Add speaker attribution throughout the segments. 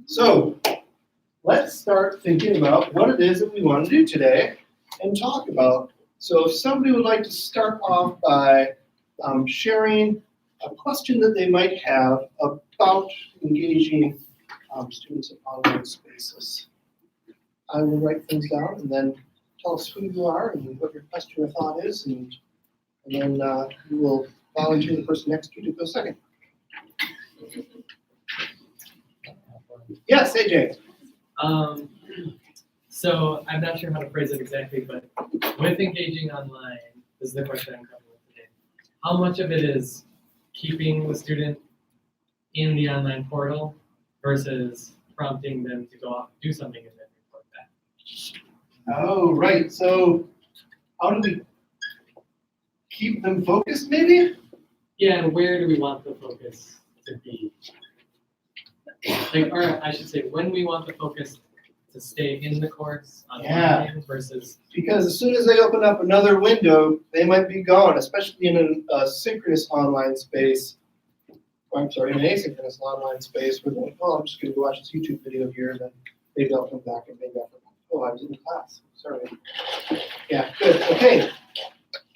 Speaker 1: So let's start thinking about what it is that we want to do today and talk about. So if somebody would like to start off by sharing a question that they might have about engaging students in online spaces. I will write things down and then tell us who you are and what your question or thought is, and then we will volunteer the person next to you to go second. Yes, AJ.
Speaker 2: So I'm not sure how to phrase it exactly, but with engaging online, this is the question I'm coming with today. How much of it is keeping the student in the online portal versus prompting them to go off and do something and then report back?
Speaker 1: Oh, right. So how do we keep them focused, maybe?
Speaker 2: Yeah, and where do we want the focus to be? Like, or I should say, when we want the focus to stay in the course online versus.
Speaker 1: Because as soon as they open up another window, they might be gone, especially in a synchronous online space. I'm sorry, in an asynchronous online space where they're like, oh, I'm just going to watch this YouTube video here, and then maybe I'll come back and maybe I'll forget. Oh, I was in class. Sorry. Yeah, good. Okay.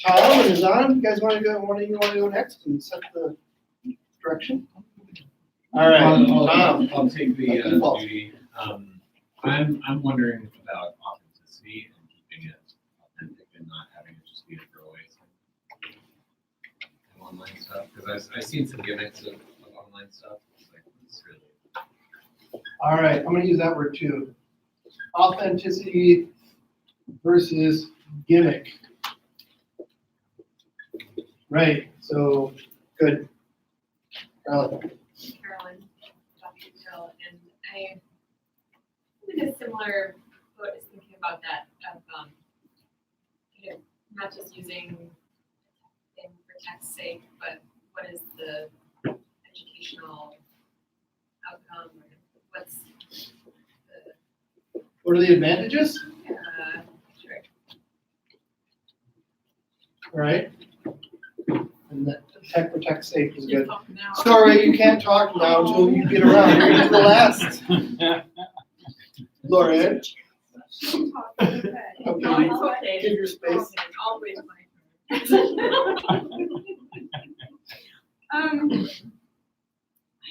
Speaker 1: Tom and Zan, you guys want to go? One of you want to go next and set the direction? All right, Tom.
Speaker 3: I'll take the duty. I'm wondering about authenticity and keeping it authentic and not having it just be a throwaway thing in online stuff. Because I've seen some gimmicks of online stuff. It's like, it's really.
Speaker 1: All right, I'm going to use that word too. Authenticity versus gimmick. Right, so good.
Speaker 4: Carolyn, Dr. Till, and I in a similar boat is thinking about that of you know, not just using thing for tech's sake, but what is the educational outcome, or what's the
Speaker 1: What are the advantages?
Speaker 4: sure.
Speaker 1: All right. And that tech for tech's sake is good.
Speaker 4: Talk now.
Speaker 1: Sorry, you can't talk now until you get around. You're gonna be the last. Lauren, okay,
Speaker 4: No, it's okay.
Speaker 1: give your space.
Speaker 4: Okay, I'll wait my turn.
Speaker 5: I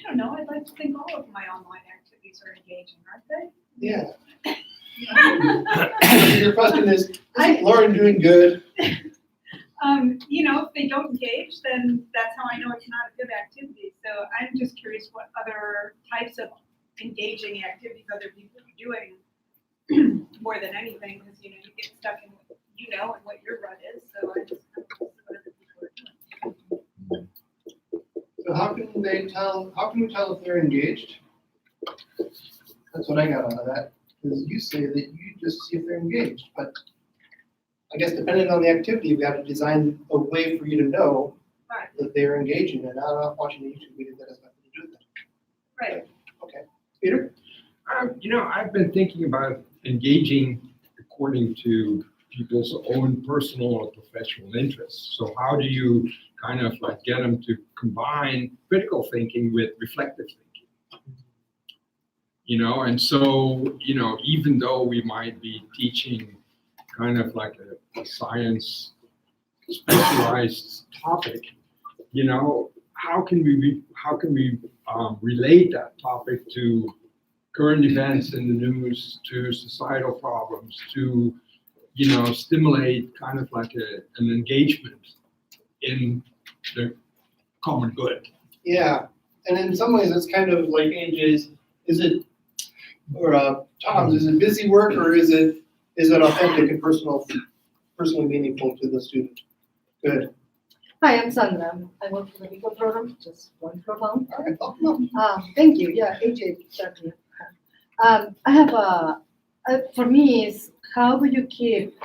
Speaker 5: don't know, I'd like to think all of my online activities are engaging, aren't they?
Speaker 1: Yeah. Your question is Lauren doing good?
Speaker 5: You know, if they don't engage, then that's how I know it's not a good activity. So I'm just curious what other types of engaging activities other people are doing more than anything, because you know, you get stuck in what you know and what your rut is. So I just kind of see what other people are doing.
Speaker 1: So how can we tell if they're engaged? That's what I got out of that. Because you say that you just see if they're engaged, but I guess depending on the activity, you've got to design a way for you to know
Speaker 5: Right.
Speaker 1: that they're engaging and not watching a YouTube video that has nothing to do with it.
Speaker 5: Right.
Speaker 1: Okay. Peter?
Speaker 6: You know, I've been thinking about engaging according to people's own personal or professional interests. So how do you kind of like get them to combine critical thinking with reflective thinking? You know, and so, you know, even though we might be teaching kind of like a science specialized topic, you know, how can we relate that topic to current events in the news, to societal problems, to, you know, stimulate kind of like an engagement in the common good.
Speaker 1: Yeah. And in some ways, it's kind of like AJ's, is it, or Tom's, is it busy work or is it authentic and personally meaningful to the student? Good.
Speaker 7: Hi, I'm Sandra. I work for the Vico program, just one floor down.
Speaker 1: All right, welcome.
Speaker 7: Thank you. Yeah, AJ, certainly. I have for me, is how do you keep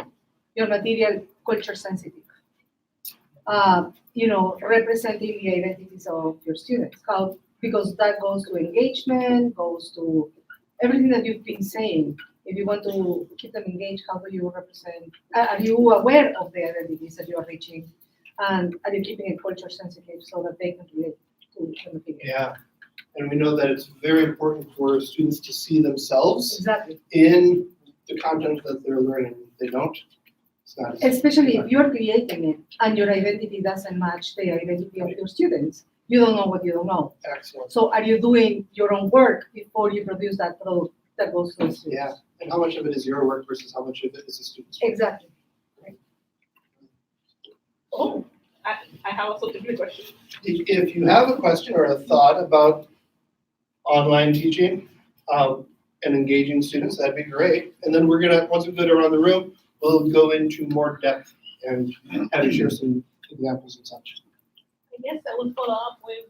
Speaker 7: your material culture sensitive? You know, representing the identities of your students. How, because that goes to engagement, goes to everything that you've been saying. If you want to keep them engaged, how do you represent? Are you aware of the identities that you are reaching? And are you keeping it culture sensitive so that they can relate to the material?
Speaker 1: Yeah. And we know that it's very important for students to see themselves
Speaker 7: Exactly.
Speaker 1: in the content that they're learning. If they don't, it's not. as-
Speaker 7: Especially if you're creating it and your identity doesn't match the identity of your students, you don't know what you don't know.
Speaker 1: Excellent.
Speaker 7: So are you doing your own work before you produce that product that goes to the students?
Speaker 1: Yeah, and how much of it is your work versus how much of it is the student's work?
Speaker 7: Exactly.
Speaker 8: Oh, I have also a different question.
Speaker 1: If you have a question or a thought about online teaching and engaging students, that'd be great. And then we're gonna, once we go around the room, we'll go into more depth and have you share some examples and such.
Speaker 8: I guess I will follow up with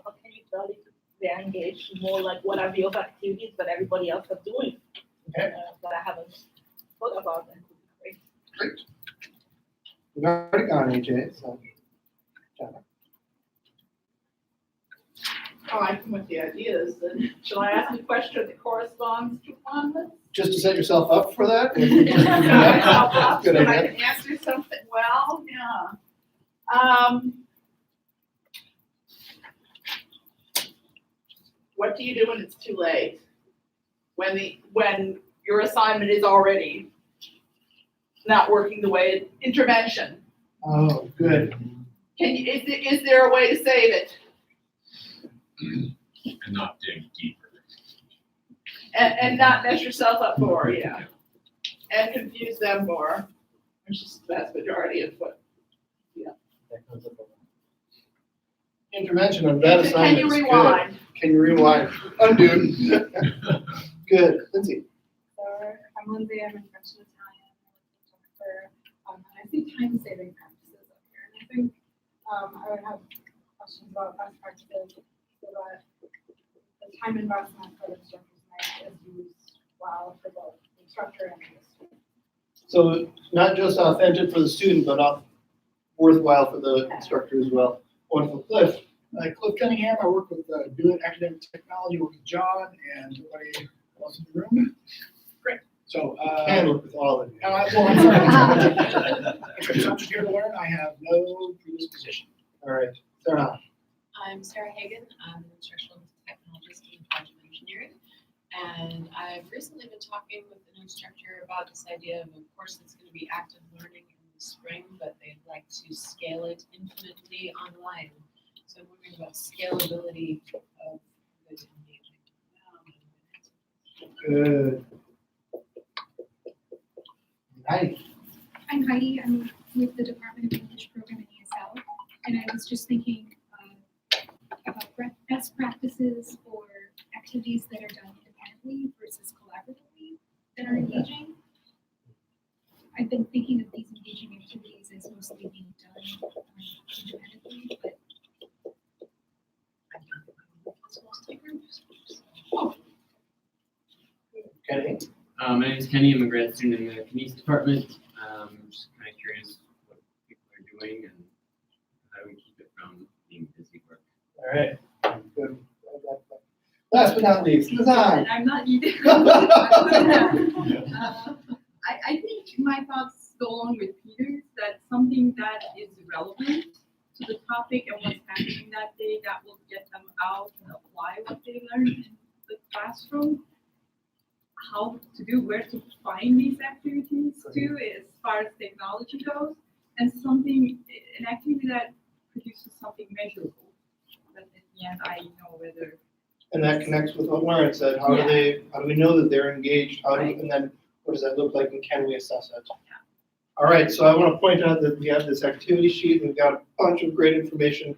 Speaker 8: how can you tell if they're engaged more like what are the other activities that everybody else are doing?
Speaker 1: Okay.
Speaker 8: That I haven't thought about and could be great.
Speaker 1: Great. We've already gone, AJ, so. Jenna.
Speaker 8: Oh, I come with the ideas, and shall I ask a question that corresponds to one?
Speaker 1: Just to set yourself up for that? Good
Speaker 8: Good I
Speaker 1: idea.
Speaker 8: can answer something well, yeah. What do you do when it's too late? When your assignment is already not working the way, intervention.
Speaker 1: Oh, good.
Speaker 8: Is there a way to save it
Speaker 3: And not dig deeper.
Speaker 8: and not mess yourself up more, yeah? And confuse them more, which is the vast majority of what.
Speaker 1: Intervention on that
Speaker 8: Can
Speaker 1: assignment
Speaker 8: you
Speaker 1: is good.
Speaker 8: rewind?
Speaker 1: Can you rewind? Undo. Good. Lindsay.
Speaker 9: I'm Lindsay, I'm in French and Italian, and I see time-saving practices up here, and I think I would have questions about best practices so that the time investment for the instructor's night is used well for both the instructor and the student.
Speaker 1: So not just authentic for the student, but worthwhile for the instructor as well. Wonderful. Cliff.
Speaker 10: Cliff Cunningham, I work with Doing Academic Technology, work with John and everybody else in the room. Great. So,
Speaker 1: Can work with all of you.
Speaker 10: well, I'm sorry. I'm just here to learn. I have no predisposition.
Speaker 1: All right. Sarah.
Speaker 11: I'm Sarah Hagan. I'm an instructional technologist in project engineering. And I've recently been talking with an instructor about this idea of a course that's going to be active learning in the spring, but they'd like to scale it infinitely online. So I'm wondering about scalability of good engagement.
Speaker 1: Good. Nice.
Speaker 9: I'm Heidi, I'm with the Department of English Program at ESL, and I was just thinking about best practices for activities that are done independently versus collaboratively that are engaging. I've been thinking of these engaging activities as mostly being done independently, but
Speaker 1: Kenny.
Speaker 12: My name is Kenny. I'm a grad student in the Kinesics department. Just kind of curious what people are doing and how do we keep it from being busy work.
Speaker 1: All right. Good. Last but not least, Lazan.
Speaker 13: I'm not either. I think my thoughts go along with Peter's, that something that is relevant to the topic and what's happening that day, that will get them out and apply what they learned in the classroom. How to do, where to find these activities too, as far as technology goes, and an activity that produces something measurable. That at the end I know whether.
Speaker 1: And that connects with what Lauren said. How do we know that they're engaged? And then what does that look like and can we assess it? All right, so I want to point out that we have this activity sheet and we've got a bunch of great information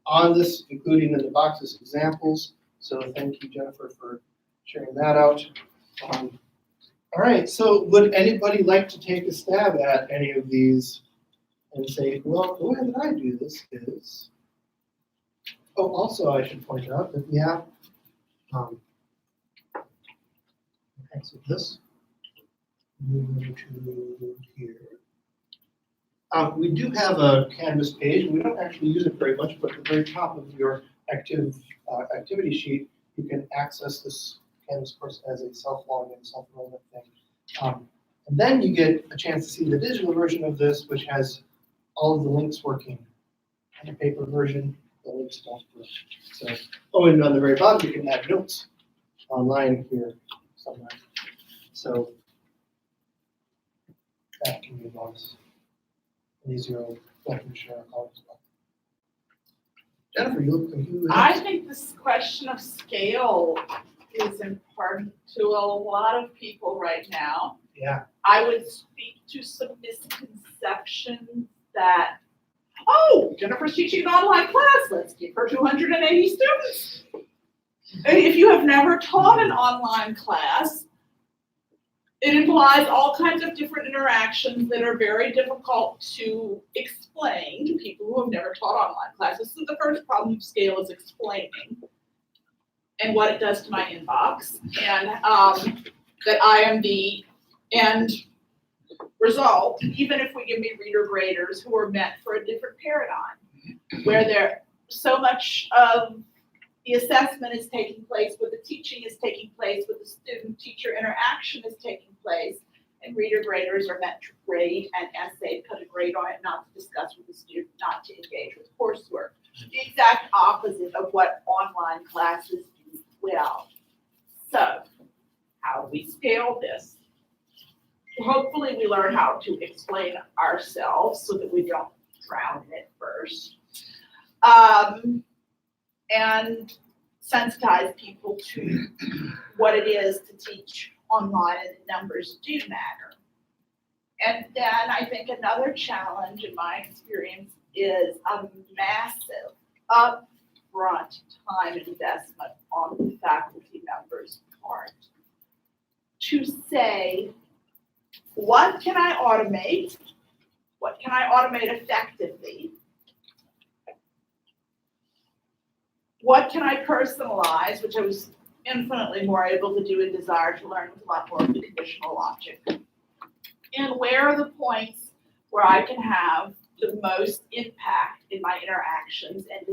Speaker 1: on this, including in the boxes examples. So thank you, Jennifer, for sharing that out. All right, so would anybody like to take a stab at any of these and say, well, the way that I do this is, oh, also I should point out that we have, exit this, move to here. We do have a Canvas page. We don't actually use it very much, but at the very top of your activity sheet, you can access this Canvas course as a self-login, self-enrollment thing. And then you get a chance to see the digital version of this, which has all of the links working. And the paper version, old stuff. So, oh, and on the very bottom, you can add notes online here somewhere. So that can be a bonus. And these are what we share our colleagues about. Jennifer, you look confused.
Speaker 8: I think this question of scale is important to a lot of people right now.
Speaker 1: Yeah.
Speaker 8: I would speak to some misconceptions that, oh, Jennifer's teaching an online class, let's give her 280 students. And if you have never taught an online class, it implies all kinds of different interactions that are very difficult to explain to people who have never taught online classes. So the first problem of scale is explaining and what it does to my inbox, and that I am the end result, even if we give me reader graders who are meant for a different paradigm, where there so much of the assessment is taking place, where the teaching is taking place, where the student-teacher interaction is taking place, and reader graders are meant to grade an essay, put a grade on it, not to discuss with the student, not to engage with coursework. The exact opposite of what online classes do well. So, how do we scale this? Hopefully we learn how to explain ourselves so that we don't drown in it first. And sensitize people to what it is to teach online, and the numbers do matter. And then I think another challenge in my experience is a massive upfront time investment on the faculty members' part to say, what can I automate? What can I automate effectively? What can I personalize, which I was infinitely more able to do in Desire to Learn with a lot more of the conditional logic? And where are the points where I can have the most impact in my interactions and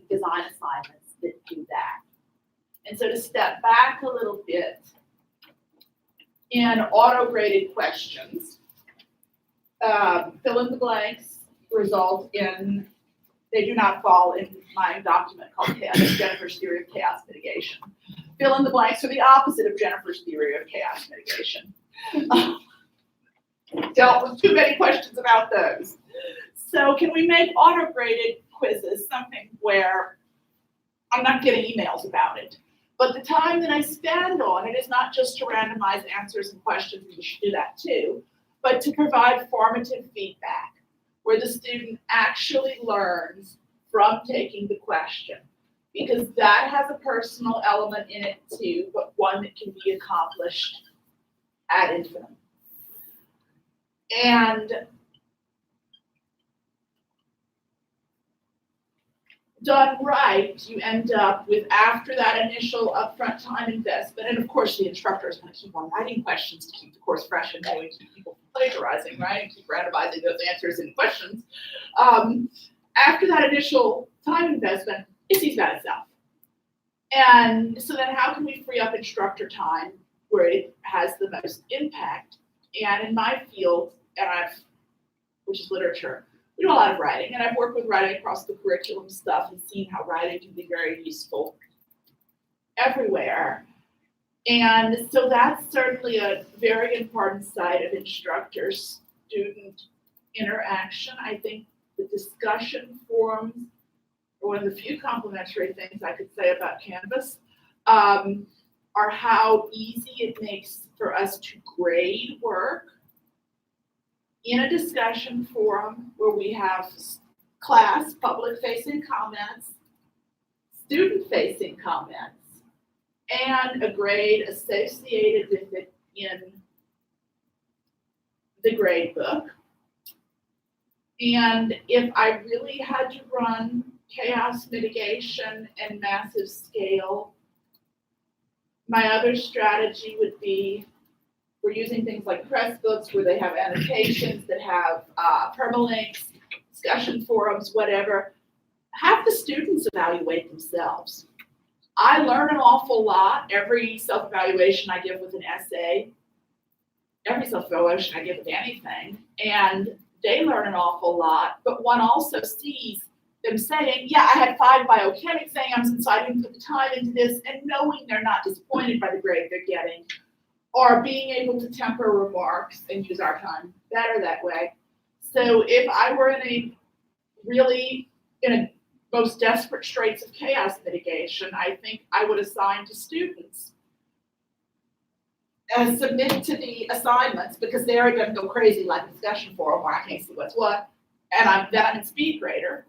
Speaker 8: design assignments that do that? And so to step back a little bit, in auto-graded questions, fill in the blanks result in, they do not fall in my document called Jennifer's Theory of Chaos Mitigation. Fill in the blanks are the opposite of Jennifer's Theory of Chaos Mitigation. Dealt with too many questions about those. So can we make auto-graded quizzes something where I'm not getting emails about it, but the time that I spend on it is not just to randomize answers and questions, and you should do that too, but to provide formative feedback where the student actually learns from taking the question, because that has a personal element in it too, but one that can be accomplished ad infinitum. And done right, you end up with, after that initial upfront time investment, and of course the instructor is going to keep on writing questions to keep the course fresh and new and keep people from plagiarizing, right? And keep randomizing those answers and questions. After that initial time investment, it sees that itself. And so then how can we free up instructor time where it has the most impact? And in my field, which is literature, we do a lot of writing, and I've worked with writing across the curriculum stuff and seen how writing can be very useful everywhere. And so that's certainly a very important side of instructor-student interaction. I think the discussion forums are one of the few complimentary things I could say about Canvas, are how easy it makes for us to grade work in a discussion forum where we have class, public-facing comments, student-facing comments, and a grade associated with it in the grade book. And if I really had to run chaos mitigation and massive scale, my other strategy would be, we're using things like Pressbooks where they have annotations that have permalinks, discussion forums, whatever. Have the students evaluate themselves. I learn an awful lot every self-evaluation I give with an essay, every self-evaluation I give with anything, and they learn an awful lot, but one also sees them saying, yeah, I had 5 biochem exams, and so I didn't put the time into this, and knowing they're not disappointed by the grade they're getting, or being able to temper remarks and use our time better that way. So if I were in a most desperate straits of chaos mitigation, I think I would assign to students and submit to the assignments, because they're gonna go crazy like a discussion forum where I can't see what's what, and I'm in speed grader.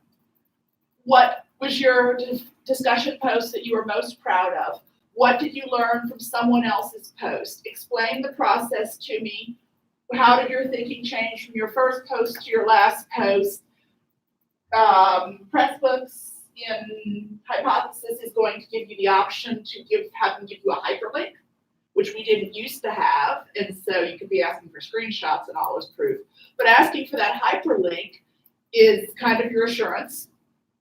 Speaker 8: What was your discussion post that you were most proud of? What did you learn from someone else's post? Explain the process to me. How did your thinking change from your first post to your last post? Pressbooks in Hypothesis is going to give you the option to have them give you a hyperlink, which we didn't used to have, and so you could be asking for screenshots and all as proof. But asking for that hyperlink is kind of your assurance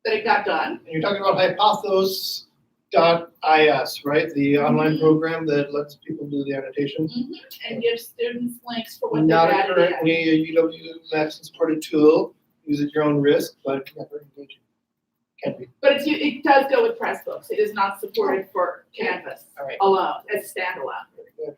Speaker 8: that it got done.
Speaker 1: And you're talking about Hypothesis.is, right? The online program that lets people do the annotation.
Speaker 8: And gives students links for what they've
Speaker 1: Not
Speaker 8: added in.
Speaker 1: currently a UW Madison supported tool. Use at your own risk, but never engaging. Can be.
Speaker 8: But it does go with Pressbooks. It is not supported for Canvas
Speaker 1: All right.
Speaker 8: alone, as standalone.
Speaker 1: Very good.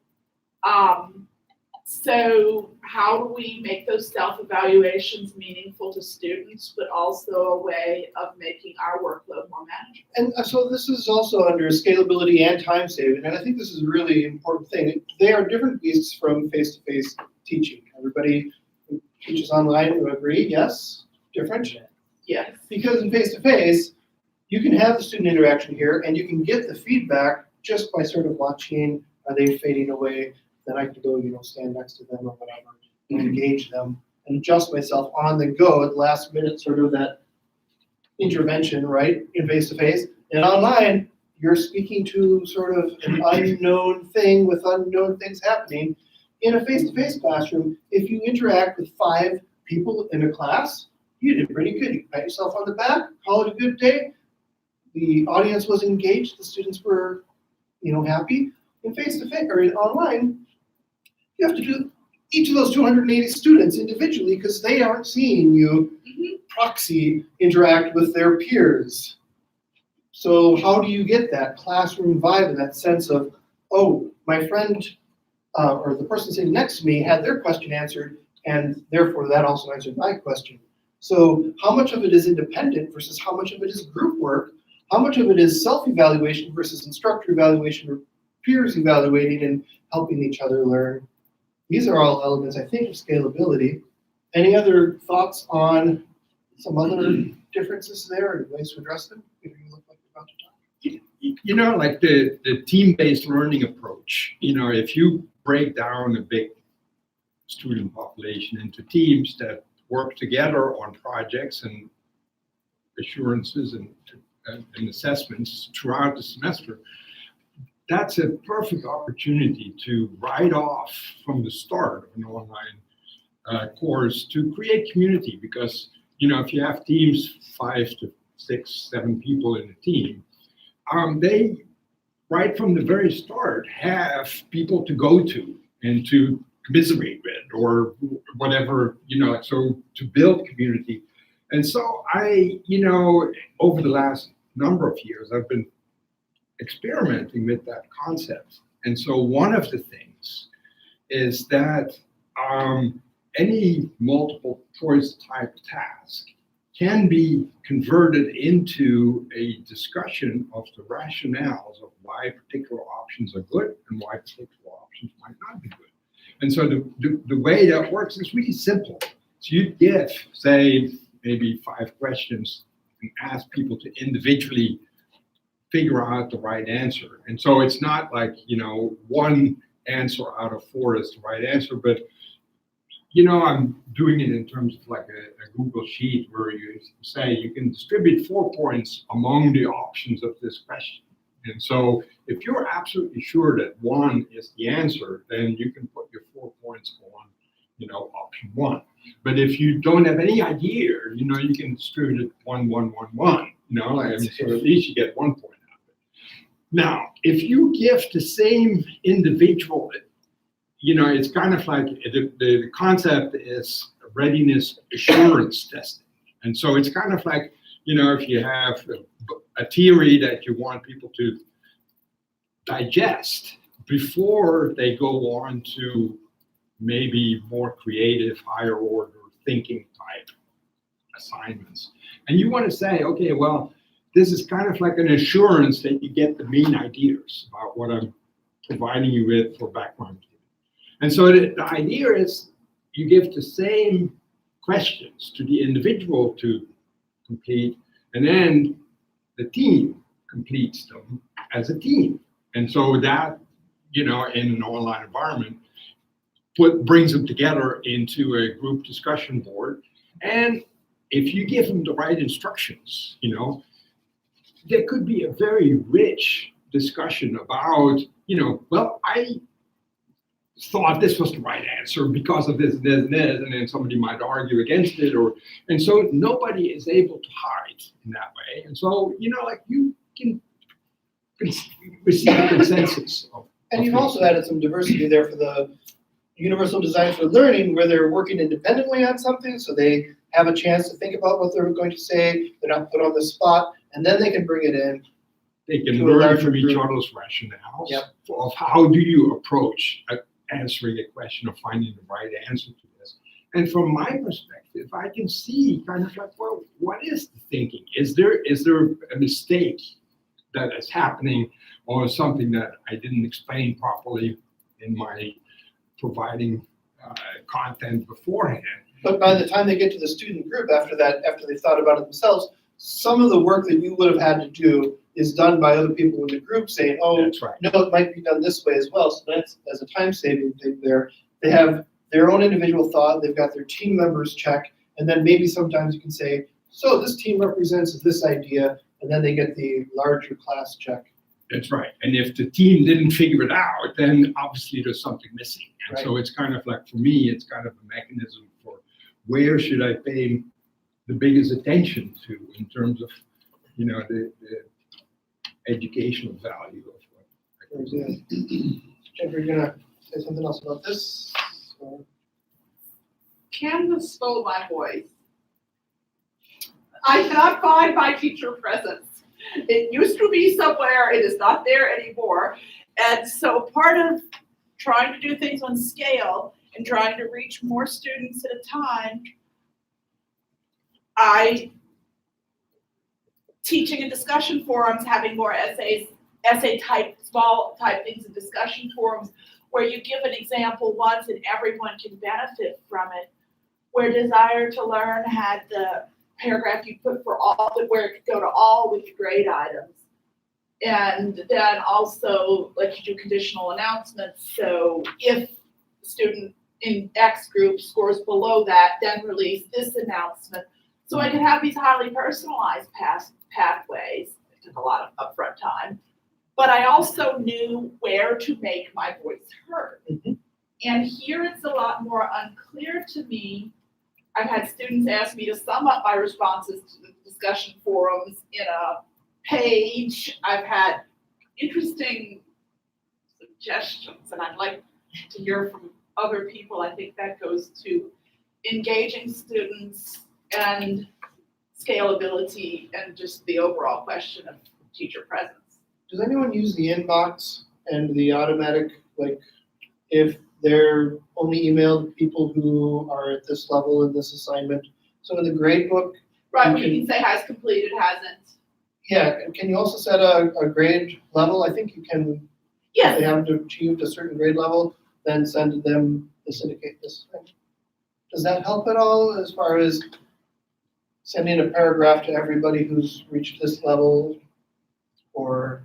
Speaker 8: So how do we make those self-evaluations meaningful to students, but also a way of making our workload more manageable?
Speaker 1: And so this is also under scalability and time saving, and I think this is a really important thing. They are different beasts from face-to-face teaching. Everybody who teaches online would agree, yes? Different?
Speaker 8: Yes.
Speaker 1: Because in face-to-face, you can have the student interaction here, and you can get the feedback just by sort of watching, are they fading away? Then I can go, stand next to them or whatever, and engage them, and adjust myself on the go at the last minute, sort of that intervention, right, in face-to-face. And online, you're speaking to sort of an unknown thing with unknown things happening. In a face-to-face classroom, if you interact with 5 people in a class, you did pretty good. You pat yourself on the back, call it a good day. The audience was engaged, the students were, happy. In face-to-face or in online, you have to do each of those 280 students individually because they aren't seeing you proxy interact with their peers. So how do you get that classroom vibe and that sense of, oh, my friend or the person sitting next to me had their question answered, and therefore that also answered my question. So how much of it is independent versus how much of it is group work? How much of it is self-evaluation versus instructor evaluation or peers evaluating and helping each other learn? These are all elements, I think, of scalability. Any other thoughts on some other differences there or ways to address them? You look like you're about to talk.
Speaker 6: Like the team-based learning approach, if you break down a big student population into teams that work together on projects and assurances and assessments throughout the semester, that's a perfect opportunity to write off from the start of an online course to create community, because if you have teams 5 to 6, 7 people in a team, they right from the very start have people to go to and to commiserate with or whatever, so to build community. And so I, over the last number of years, I've been experimenting with that concept. And so one of the things is that any multiple choice type task can be converted into a discussion of the rationales of why particular options are good and why particular options might not be good. And so the way that works is really simple. So you give, say, maybe 5 questions and ask people to individually figure out the right answer. And so it's not like, one answer out of 4 is the right answer, but, I'm doing it in terms of like a Google Sheet where you say you can distribute 4 points among the options of this question. And so if you're absolutely sure that 1 is the answer, then you can put your 4 points on, option 1. But if you don't have any idea, you can distribute it 1, 1, 1, 1, so at least you get 1 point out of it. Now, if you give the same individual, it's kind of like the concept is readiness assurance testing. And so it's kind of like if you have a theory that you want people to digest before they go on to maybe more creative, higher order thinking type assignments. And you want to say, okay, well, this is kind of like an assurance that you get the main ideas about what I'm providing you with for background. And so the idea is you give the same questions to the individual to complete, and then the team completes them as a team. And so that, in an online environment, brings them together into a group discussion board. And if you give them the right instructions, there could be a very rich discussion about, well, I thought this was the right answer because of this, this, and this, and then somebody might argue against it, and so nobody is able to hide in that way. And so, you can receive a consensus.
Speaker 1: And you've also added some diversity there for the universal design for learning, where they're working independently on something, so they have a chance to think about what they're going to say, they're not put on the spot, and then they can bring it in.
Speaker 6: They can
Speaker 1: to a
Speaker 6: learn
Speaker 1: larger
Speaker 6: from each
Speaker 1: group.
Speaker 6: other's rationales
Speaker 1: Yep.
Speaker 6: of how do you approach answering a question or finding the right answer to this. And from my perspective, I can see kind of like, well, what is the thinking? Is there a mistake that is happening, or something that I didn't explain properly in my providing content beforehand?
Speaker 1: But by the time they get to the student group after they've thought about it themselves, some of the work that you would have had to do is done by other people in the group saying, oh,
Speaker 6: That's right.
Speaker 1: no, it might be done this way as well. So that's a time-saving thing there. They have their own individual thought, they've got their team members check, and then maybe sometimes you can say, so this team represents this idea, and then they get the larger class check.
Speaker 6: That's right. And if the team didn't figure it out, then obviously there's something missing. And so
Speaker 1: Right.
Speaker 6: it's kind of like, for me, it's kind of a mechanism for where should I pay the biggest attention to in terms of, the educational value of what.
Speaker 1: Very good. Jennifer, you're gonna say something else about this? Or-
Speaker 8: Canvas stole my voice. I cannot find my teacher presence. It used to be somewhere, it is not there anymore. And so part of trying to do things on scale and trying to reach more students at a time, teaching in discussion forums, having more essay type, small type things in discussion forums, where you give an example once and everyone can benefit from it. Where Desire to Learn had the paragraph you put for all, where it could go to all with the grade items. And then also, like, you do conditional announcements, so if the student in X group scores below that, then release this announcement. So I could have these highly personalized pathways. It took a lot of upfront time. But I also knew where to make my voice heard.
Speaker 1: Mm-hmm.
Speaker 8: And here it's a lot more unclear to me. I've had students ask me to sum up my responses to the discussion forums in a page. I've had interesting suggestions, and I'd like to hear from other people. I think that goes to engaging students and scalability and just the overall question of teacher presence.
Speaker 1: Does anyone use the inbox and the automatic, like, if they're only emailed people who are at this level in this assignment? So in the grade book,
Speaker 8: Right,
Speaker 1: You
Speaker 8: where you can say has completed, hasn't.
Speaker 1: yeah, and can you also set a grade level? I think you can, if
Speaker 8: Yes,
Speaker 1: they haven't achieved a certain grade level, then send them this indicate this thing. Does that help at all as far as sending a paragraph to everybody who's reached this level? Or,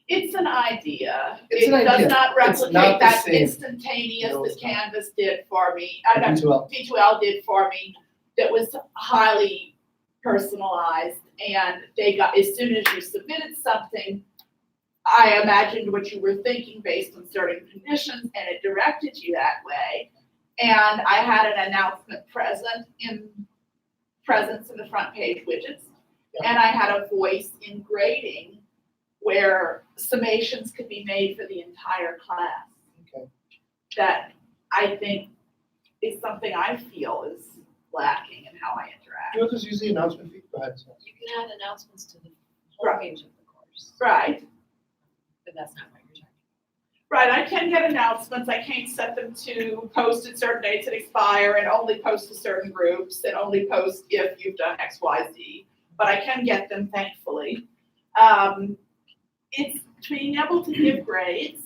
Speaker 8: it's an idea.
Speaker 1: It's an
Speaker 8: It
Speaker 1: idea.
Speaker 8: does not
Speaker 1: It's
Speaker 8: replicate
Speaker 1: not the
Speaker 8: that
Speaker 1: same.
Speaker 8: instantaneous
Speaker 1: No,
Speaker 8: that
Speaker 1: it's not.
Speaker 8: Canvas did for me.
Speaker 1: D2L.
Speaker 8: D2L did for me, that was highly personalized, and they got, as soon as you submitted something, I imagined what you were thinking based on certain conditions, and it directed you that way. And I had an announcement presence in the front page widgets, and I had a voice in grading where summations could be made for the entire class.
Speaker 1: Okay.
Speaker 8: That I think is something I feel is lacking in how I interact.
Speaker 1: You'll just use the announcement feed. Go ahead.
Speaker 11: You can add announcements to the whole
Speaker 8: Right.
Speaker 11: page of the course,
Speaker 8: Right,
Speaker 11: but that's not what you're talking
Speaker 8: right, I can get announcements, I can't set them to post at certain dates that expire and only post to certain groups and only post if you've done X, Y, Z, but I can get them thankfully. It's being able to give grades,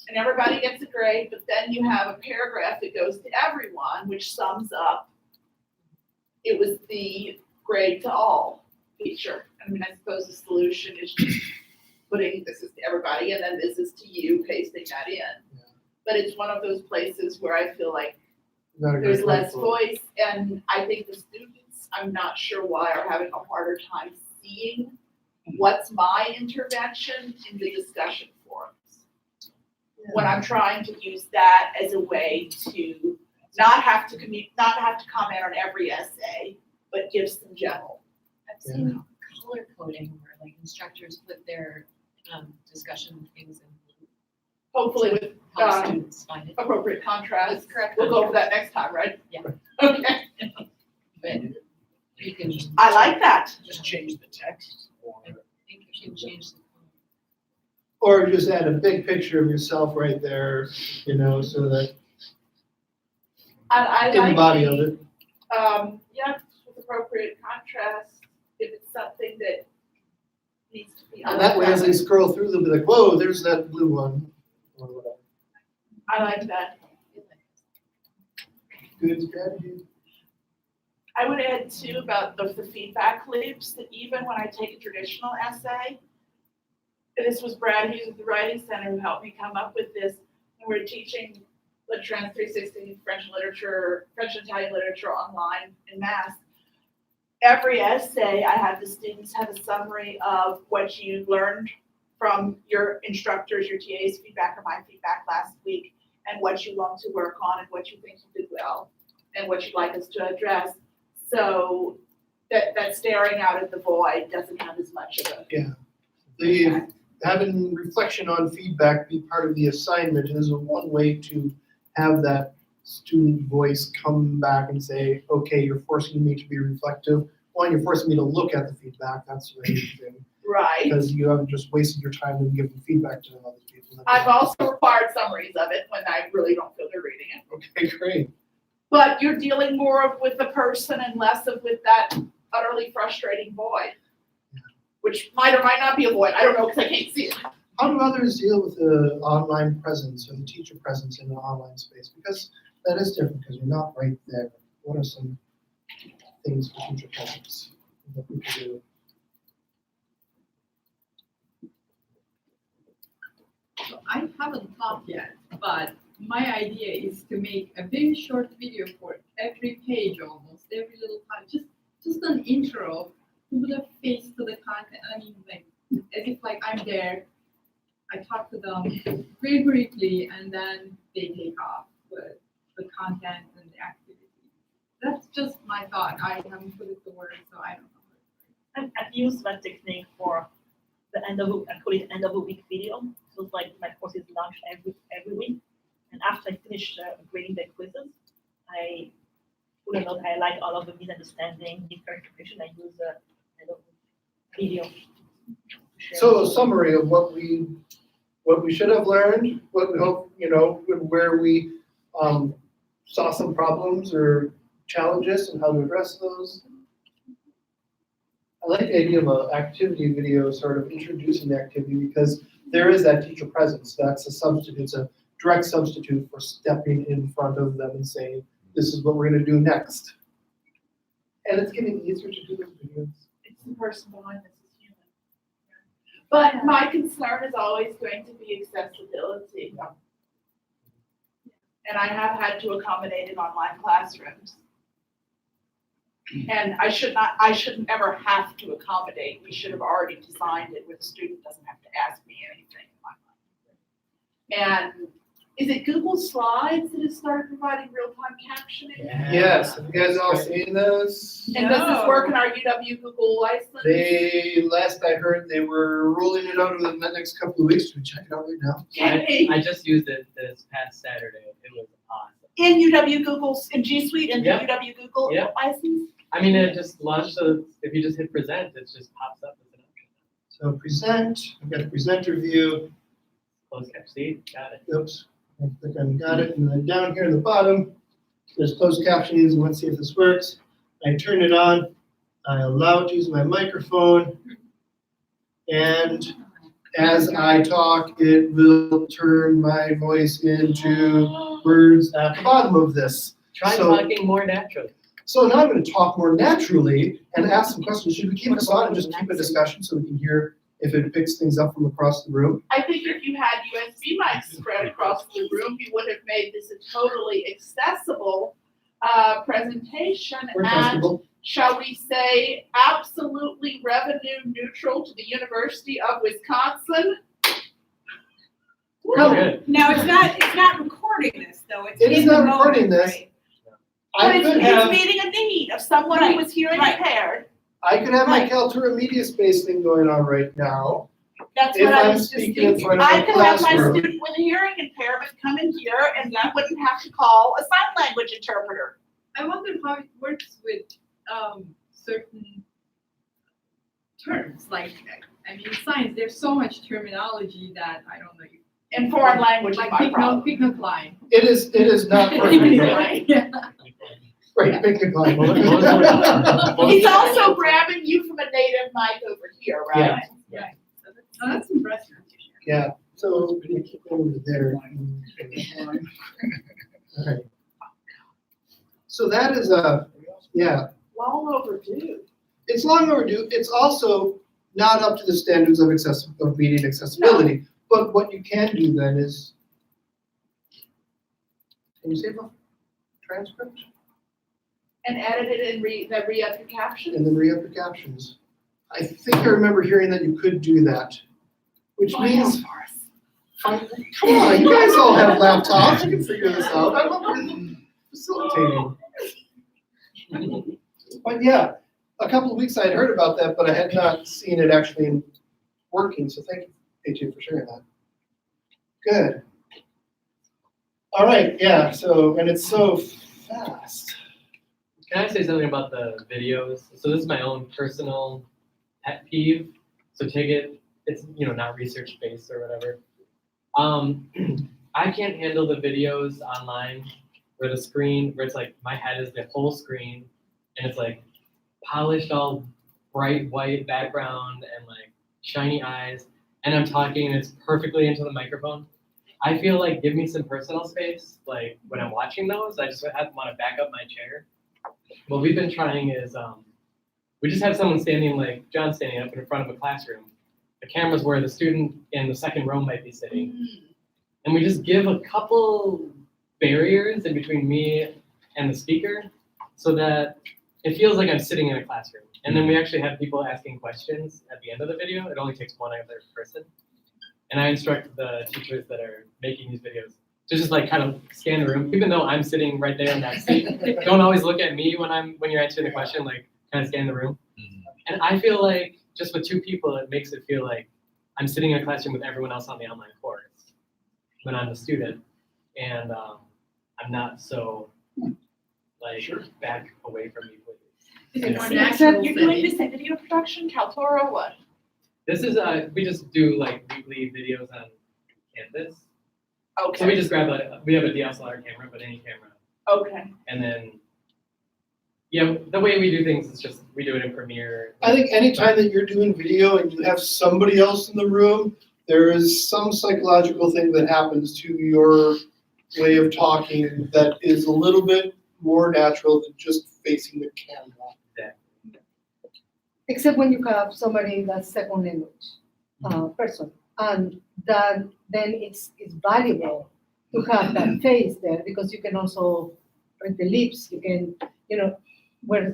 Speaker 8: and everybody gets a grade, but then you have a paragraph that goes to everyone, which sums up, it was the grade to all feature. I mean, I suppose the solution is just putting this is to everybody and then this is to you, pasting that in.
Speaker 1: Yeah.
Speaker 8: But it's one of those places where I feel like
Speaker 1: Not a great
Speaker 8: there's less
Speaker 1: workflow.
Speaker 8: voice, and I think the students, I'm not sure why, are having a harder time seeing what's my intervention in the discussion forums. When I'm trying to use that as a way to not have to comment on every essay, but give some general.
Speaker 11: I've seen color coding where like instructors put their discussion things in blue.
Speaker 8: Hopefully with
Speaker 11: Help students find it.
Speaker 8: appropriate contrast.
Speaker 11: With correct
Speaker 8: We'll go over
Speaker 11: contrast.
Speaker 8: that next time, right?
Speaker 11: Yeah.
Speaker 8: Okay,
Speaker 11: But you can just,
Speaker 8: I like that.
Speaker 10: Just change the text or.
Speaker 11: I think you can change the color.
Speaker 1: Or just add a big picture of yourself right there, so that
Speaker 8: I
Speaker 1: in the
Speaker 8: like
Speaker 1: body of it.
Speaker 8: Yeah, with appropriate contrast, if it's something that needs to be.
Speaker 1: And that way, as they scroll through, they'll be like, whoa, there's that blue one. Or whatever.
Speaker 8: I like that.
Speaker 1: Good strategy.
Speaker 8: I would add too about the feedback loops, that even when I take a traditional essay, and this was Brad Hughes at the Writing Center who helped me come up with this, and we're teaching Trans 360 French literature, French and Italian literature online in Mass. Every essay, I have the students have a summary of what you learned from your instructors, your TA's feedback or my feedback last week, and what you want to work on and what you think you did well, and what you'd like us to address. So that staring out at the void doesn't have as much of a
Speaker 1: The having reflection on feedback be part of the assignment is one way to have that student voice come back and say, okay, you're forcing me to be reflective. One, you're forcing me to look at the feedback. That's the main thing.
Speaker 8: right.
Speaker 1: Because you haven't just wasted your time and giving feedback to other people.
Speaker 8: I've also required summaries of it when I really don't feel they're reading it.
Speaker 1: Okay, great.
Speaker 8: But you're dealing more with the person and less with that utterly frustrating void, which might or might not be a void. I don't know because I can't see it.
Speaker 1: How do others deal with the online presence or the teacher presence in an online space? Because that is different because you're not right there. What are some things for teacher presence that we can do?
Speaker 13: So I haven't thought yet, but my idea is to make a very short video for every page almost, every little time, just an intro, to put a face to the content. I mean, like, as if like I'm there, I talk to them very briefly, and then they take off with the content and the activity. That's just my thought. I haven't put it to work, so I don't know.
Speaker 14: I've used that technique for the end of I call it end of a week video. So it's like my course is launched every week, and after I finish grading the quizzes, I put a note, highlight all of the misunderstanding, misinterpretation. I use a end of video. to share.
Speaker 1: So a summary of what we should have learned, what we hope, where we saw some problems or challenges and how to address those. I like the idea of an activity video, sort of introducing the activity, because there is that teacher presence. That's a substitute. It's a direct substitute for stepping in front of them and saying, this is what we're going to do next. And it's getting easier to do those videos.
Speaker 8: It's the person behind this is human. But my concern is always going to be accessibility. And I have had to accommodate in online classrooms. And I shouldn't ever have to accommodate. We should have already designed it where the student doesn't have to ask me anything in my mind. And is it Google Slides that has started providing real-time captioning?
Speaker 1: Yes, have you guys all seen this?
Speaker 8: And does this work in our UW Google license?
Speaker 1: Last I heard, they were rolling it out in the next couple of weeks. Should we check it out right now?
Speaker 8: Yay!
Speaker 12: I just used it this past Saturday. It was awesome.
Speaker 8: in UW Google's, in G Suite and the
Speaker 2: Yeah.
Speaker 8: UW Google
Speaker 2: Yeah.
Speaker 8: license?
Speaker 2: I mean, it just launched, so if you just hit present, it just pops up as an option.
Speaker 1: So present, I've got the presenter view.
Speaker 2: Closed caption, see, got it.
Speaker 1: Oops, I think I got it. And then down here in the bottom, there's closed captioning, and let's see if this works. I turn it on. I allow it to use my microphone. And as I talk, it will turn my voice into words at the bottom of this.
Speaker 2: Try
Speaker 1: So-
Speaker 2: talking more naturally.
Speaker 1: So now I'm going to talk more naturally and ask some questions. Should we keep this on and just keep a discussion so we can hear if it picks things up from across the room?
Speaker 8: I think if you had USB mics spread across the room, you would have made this a totally accessible presentation.
Speaker 1: We're
Speaker 8: And
Speaker 1: comfortable.
Speaker 8: shall we say, absolutely revenue neutral to the University of Wisconsin?
Speaker 2: Pretty good.
Speaker 5: Now, it's not recording this, though. It's
Speaker 1: It is
Speaker 5: in the
Speaker 1: not
Speaker 5: moment,
Speaker 1: recording this.
Speaker 5: right?
Speaker 8: But
Speaker 1: I
Speaker 8: it's,
Speaker 1: could
Speaker 8: it's
Speaker 1: have,
Speaker 8: meeting a need of someone
Speaker 5: Right,
Speaker 8: who was hearing
Speaker 5: right.
Speaker 8: impaired.
Speaker 1: I could have my
Speaker 8: Right.
Speaker 1: Kaltura media space thing going on right now.
Speaker 8: That's
Speaker 1: If
Speaker 8: what I
Speaker 1: I'm
Speaker 8: was just
Speaker 1: speaking in
Speaker 8: thinking.
Speaker 1: front of
Speaker 8: I
Speaker 1: a
Speaker 8: could have my
Speaker 1: classroom.
Speaker 8: student with a hearing impairment come in here and I wouldn't have to call a sign language interpreter.
Speaker 13: I wonder how it works with certain terms, like, I mean, science, there's so much terminology that I don't know.
Speaker 8: In foreign language is
Speaker 13: Like
Speaker 8: my problem.
Speaker 13: picnic line.
Speaker 1: It is not perfect.
Speaker 8: Right?
Speaker 13: Yeah.
Speaker 1: Right, picnic line.
Speaker 8: He's also grabbing you from a native mic over here, right?
Speaker 1: Yeah.
Speaker 13: Oh, that's impressive.
Speaker 1: Yeah, so we keep over there. Okay. So that is yeah,
Speaker 8: Long overdue.
Speaker 1: it's long overdue. It's also not up to the standards of meeting accessibility. But what you can do then is, can you save a transcript
Speaker 8: And edit it and re-up your caption.
Speaker 1: and then re-up your captions? I think I remember hearing that you could do that, which means, come on, you guys all have laptops. You can figure this out. I'm not facilitating. But yeah, a couple of weeks I had heard about that, but I had not seen it actually working. So thank you, AJ, for sharing that. Good. All right, yeah, so, and it's so fast.
Speaker 2: Can I say something about the videos? So this is my own personal pet peeve. So take it, it's, not research based or whatever. I can't handle the videos online where the screen, where it's like my head is the whole screen and it's like polished, all bright white background and like shiny eyes, and I'm talking and it's perfectly into the microphone. I feel like give me some personal space. Like when I'm watching those, I just want to back up my chair. What we've been trying is, we just have someone standing, like John standing up in front of a classroom. The camera's where the student in the second row might be sitting. And we just give a couple barriers in between me and the speaker so that it feels like I'm sitting in a classroom. And then we actually have people asking questions at the end of the video. It only takes one other person. And I instruct the teachers that are making these videos to just like kind of scan the room, even though I'm sitting right there in that seat. Don't always look at me when you're answering the question, like kind of scan the room. And I feel like just with two people, it makes it feel like I'm sitting in a classroom with everyone else on the online course when I'm the student. And I'm not so like back away from you, please.
Speaker 13: Is it more
Speaker 8: So
Speaker 13: natural
Speaker 8: you're doing
Speaker 13: setting?
Speaker 8: this in video production, Kaltura, what?
Speaker 2: This is, we just do like weekly videos on Canvas. So we
Speaker 8: Okay,
Speaker 2: just grab we have a DSLR camera, but any camera.
Speaker 8: okay.
Speaker 2: And then, yeah, the way we do things is just, we do it in Premiere.
Speaker 1: I think anytime that you're doing video and you have somebody else in the room, there is some psychological thing that happens to your way of talking that is a little bit more natural than just facing the camera.
Speaker 7: Except when you have somebody that's second language person, and then it's valuable to have that face there because you can also read the lips. You can,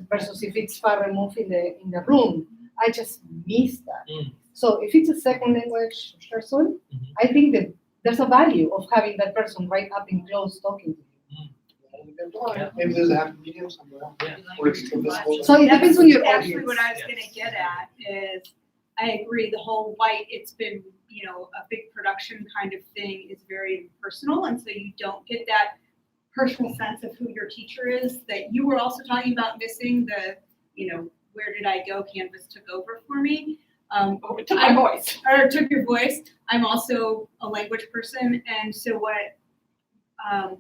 Speaker 7: versus if it's far removed in the room. I just miss that. So if it's a second language person, I think that there's a value of having that person right up and close talking to you.
Speaker 1: Maybe there's a happy medium somewhere.
Speaker 2: Yeah.
Speaker 1: Where it's still visible.
Speaker 7: So it depends on your
Speaker 5: Actually,
Speaker 7: audience.
Speaker 5: what I was gonna get at is, I agree, the whole white, it's been, a big production kind of thing is very personal, and so you don't get that personal sense of who your teacher is, that you were also talking about missing the, where did I go? Canvas took over for me.
Speaker 8: It took my voice.
Speaker 5: Or took your voice. I'm also a language person, and so what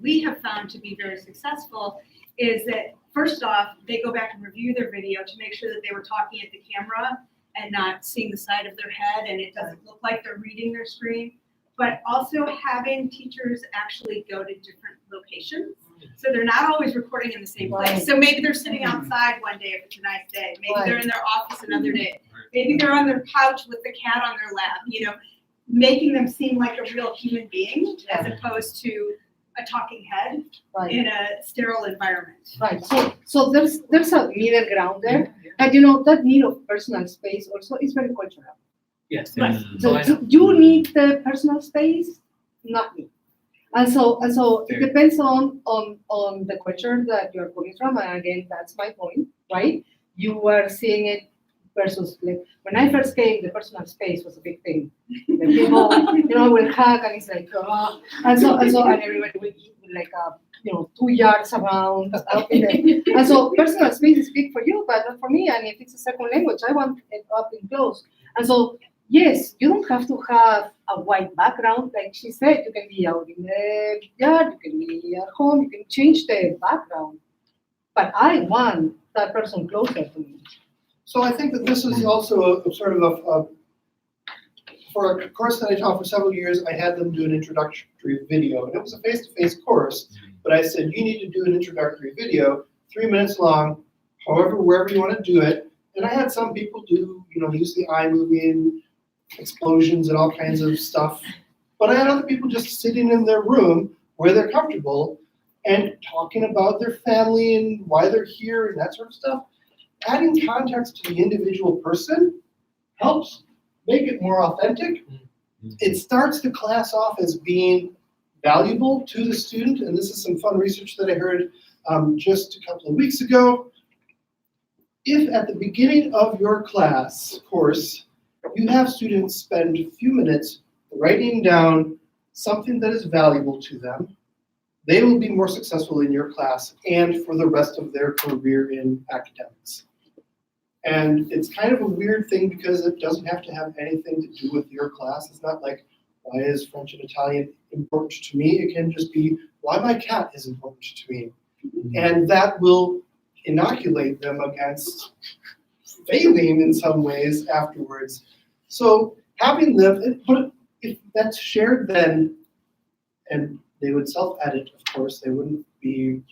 Speaker 5: we have found to be very successful is that first off, they go back and review their video to make sure that they were talking at the camera and not seeing the side of their head, and it doesn't look like they're reading their screen. But also having teachers actually go to different locations. So they're not always recording in the same place.
Speaker 7: Right.
Speaker 5: So maybe they're sitting outside one day if it's a nice day. Maybe they're
Speaker 7: Right.
Speaker 5: in their office another day. Maybe they're on their couch with the cat on their lap, making them seem like a real human being as opposed to a talking head
Speaker 7: Right.
Speaker 5: in a sterile environment.
Speaker 7: Right, so there's a middle ground there, and that need of personal space also is very cultural.
Speaker 2: Yes.
Speaker 5: Right.
Speaker 7: So
Speaker 2: I know.
Speaker 7: you need the personal space, not me. And so it
Speaker 2: Fair.
Speaker 7: depends on the culture that you're coming from, and again, that's my point, right? You are seeing it versus like when I first came, the personal space was a big thing. The people, will hug and it's like, and everybody will eat with like 2 yards around. And so personal space is big for you, but not for me. And if it's a second language, I want it up and close. And so yes, you don't have to have a white background, like she said. You can be out in the yard, you can be at home, you can change the background. But I want that person closer to me.
Speaker 1: So I think that this is also a sort of for a course that I taught for several years, I had them do an introductory video. And it was a face-to-face course, but I said, you need to do an introductory video, 3 minutes long, wherever you want to do it. And I had some people do, use the iMovie and explosions and all kinds of stuff. But I had other people just sitting in their room where they're comfortable and talking about their family and why they're here and that sort of stuff. Adding context to the individual person helps make it more authentic. It starts the class off as being valuable to the student, and this is some fun research that I heard just a couple of weeks ago. If at the beginning of your class course, you have students spend a few minutes writing down something that is valuable to them, they will be more successful in your class and for the rest of their career in academics. And it's kind of a weird thing because it doesn't have to have anything to do with your class. It's not like, why is French and Italian important to me? It can just be, why my cat is important to me. And that will inoculate them against failing in some ways afterwards. So having them, but if that's shared then, and they would self-edit, of course, they wouldn't be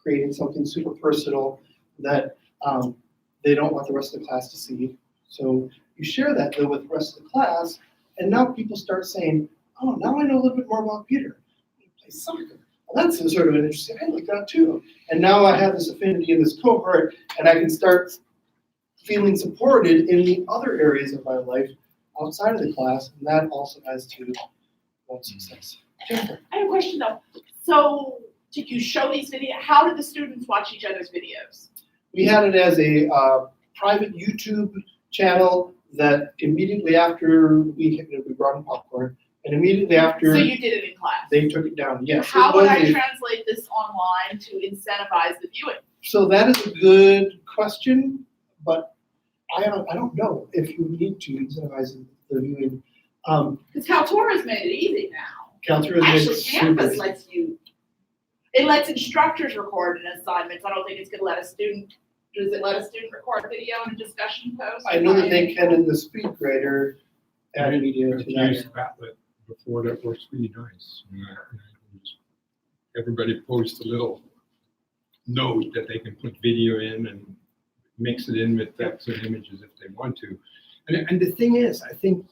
Speaker 1: creating something super personal that they don't want the rest of the class to see. So you share that though with the rest of the class, and now people start saying, oh, now I know a little bit more about Peter. He plays soccer. Well, that's sort of an interesting, I like that too. And now I have this affinity in this cohort, and I can start feeling supported in the other areas of my life outside of the class, and that also adds to one success. Jennifer.
Speaker 8: I have a question though. So did you show these videos? How did the students watch each other's videos?
Speaker 1: We had it as a private YouTube channel that immediately after we brought in popcorn, and immediately after
Speaker 8: So you did it in class?
Speaker 1: they took it down. Yes.
Speaker 8: How
Speaker 1: it
Speaker 8: would
Speaker 1: was
Speaker 8: I
Speaker 1: a-
Speaker 8: translate this online to incentivize the viewing?
Speaker 1: So that is a good question, but I don't know if you need to incentivize the viewing.
Speaker 8: Because Kaltura's made it easy now.
Speaker 1: Kaltura makes
Speaker 8: Actually,
Speaker 1: it super
Speaker 8: Canvas
Speaker 1: easy.
Speaker 8: lets you, it lets instructors record an assignment. I don't think it's gonna let a student, does it let a student record video and a discussion post?
Speaker 1: I know that they can in the speed grader add media
Speaker 6: I've
Speaker 1: to that.
Speaker 6: used Padlet before, that works really nice. Everybody posts a little note that they can put video in and mix it in with text and images if they want to. And the thing is, I think,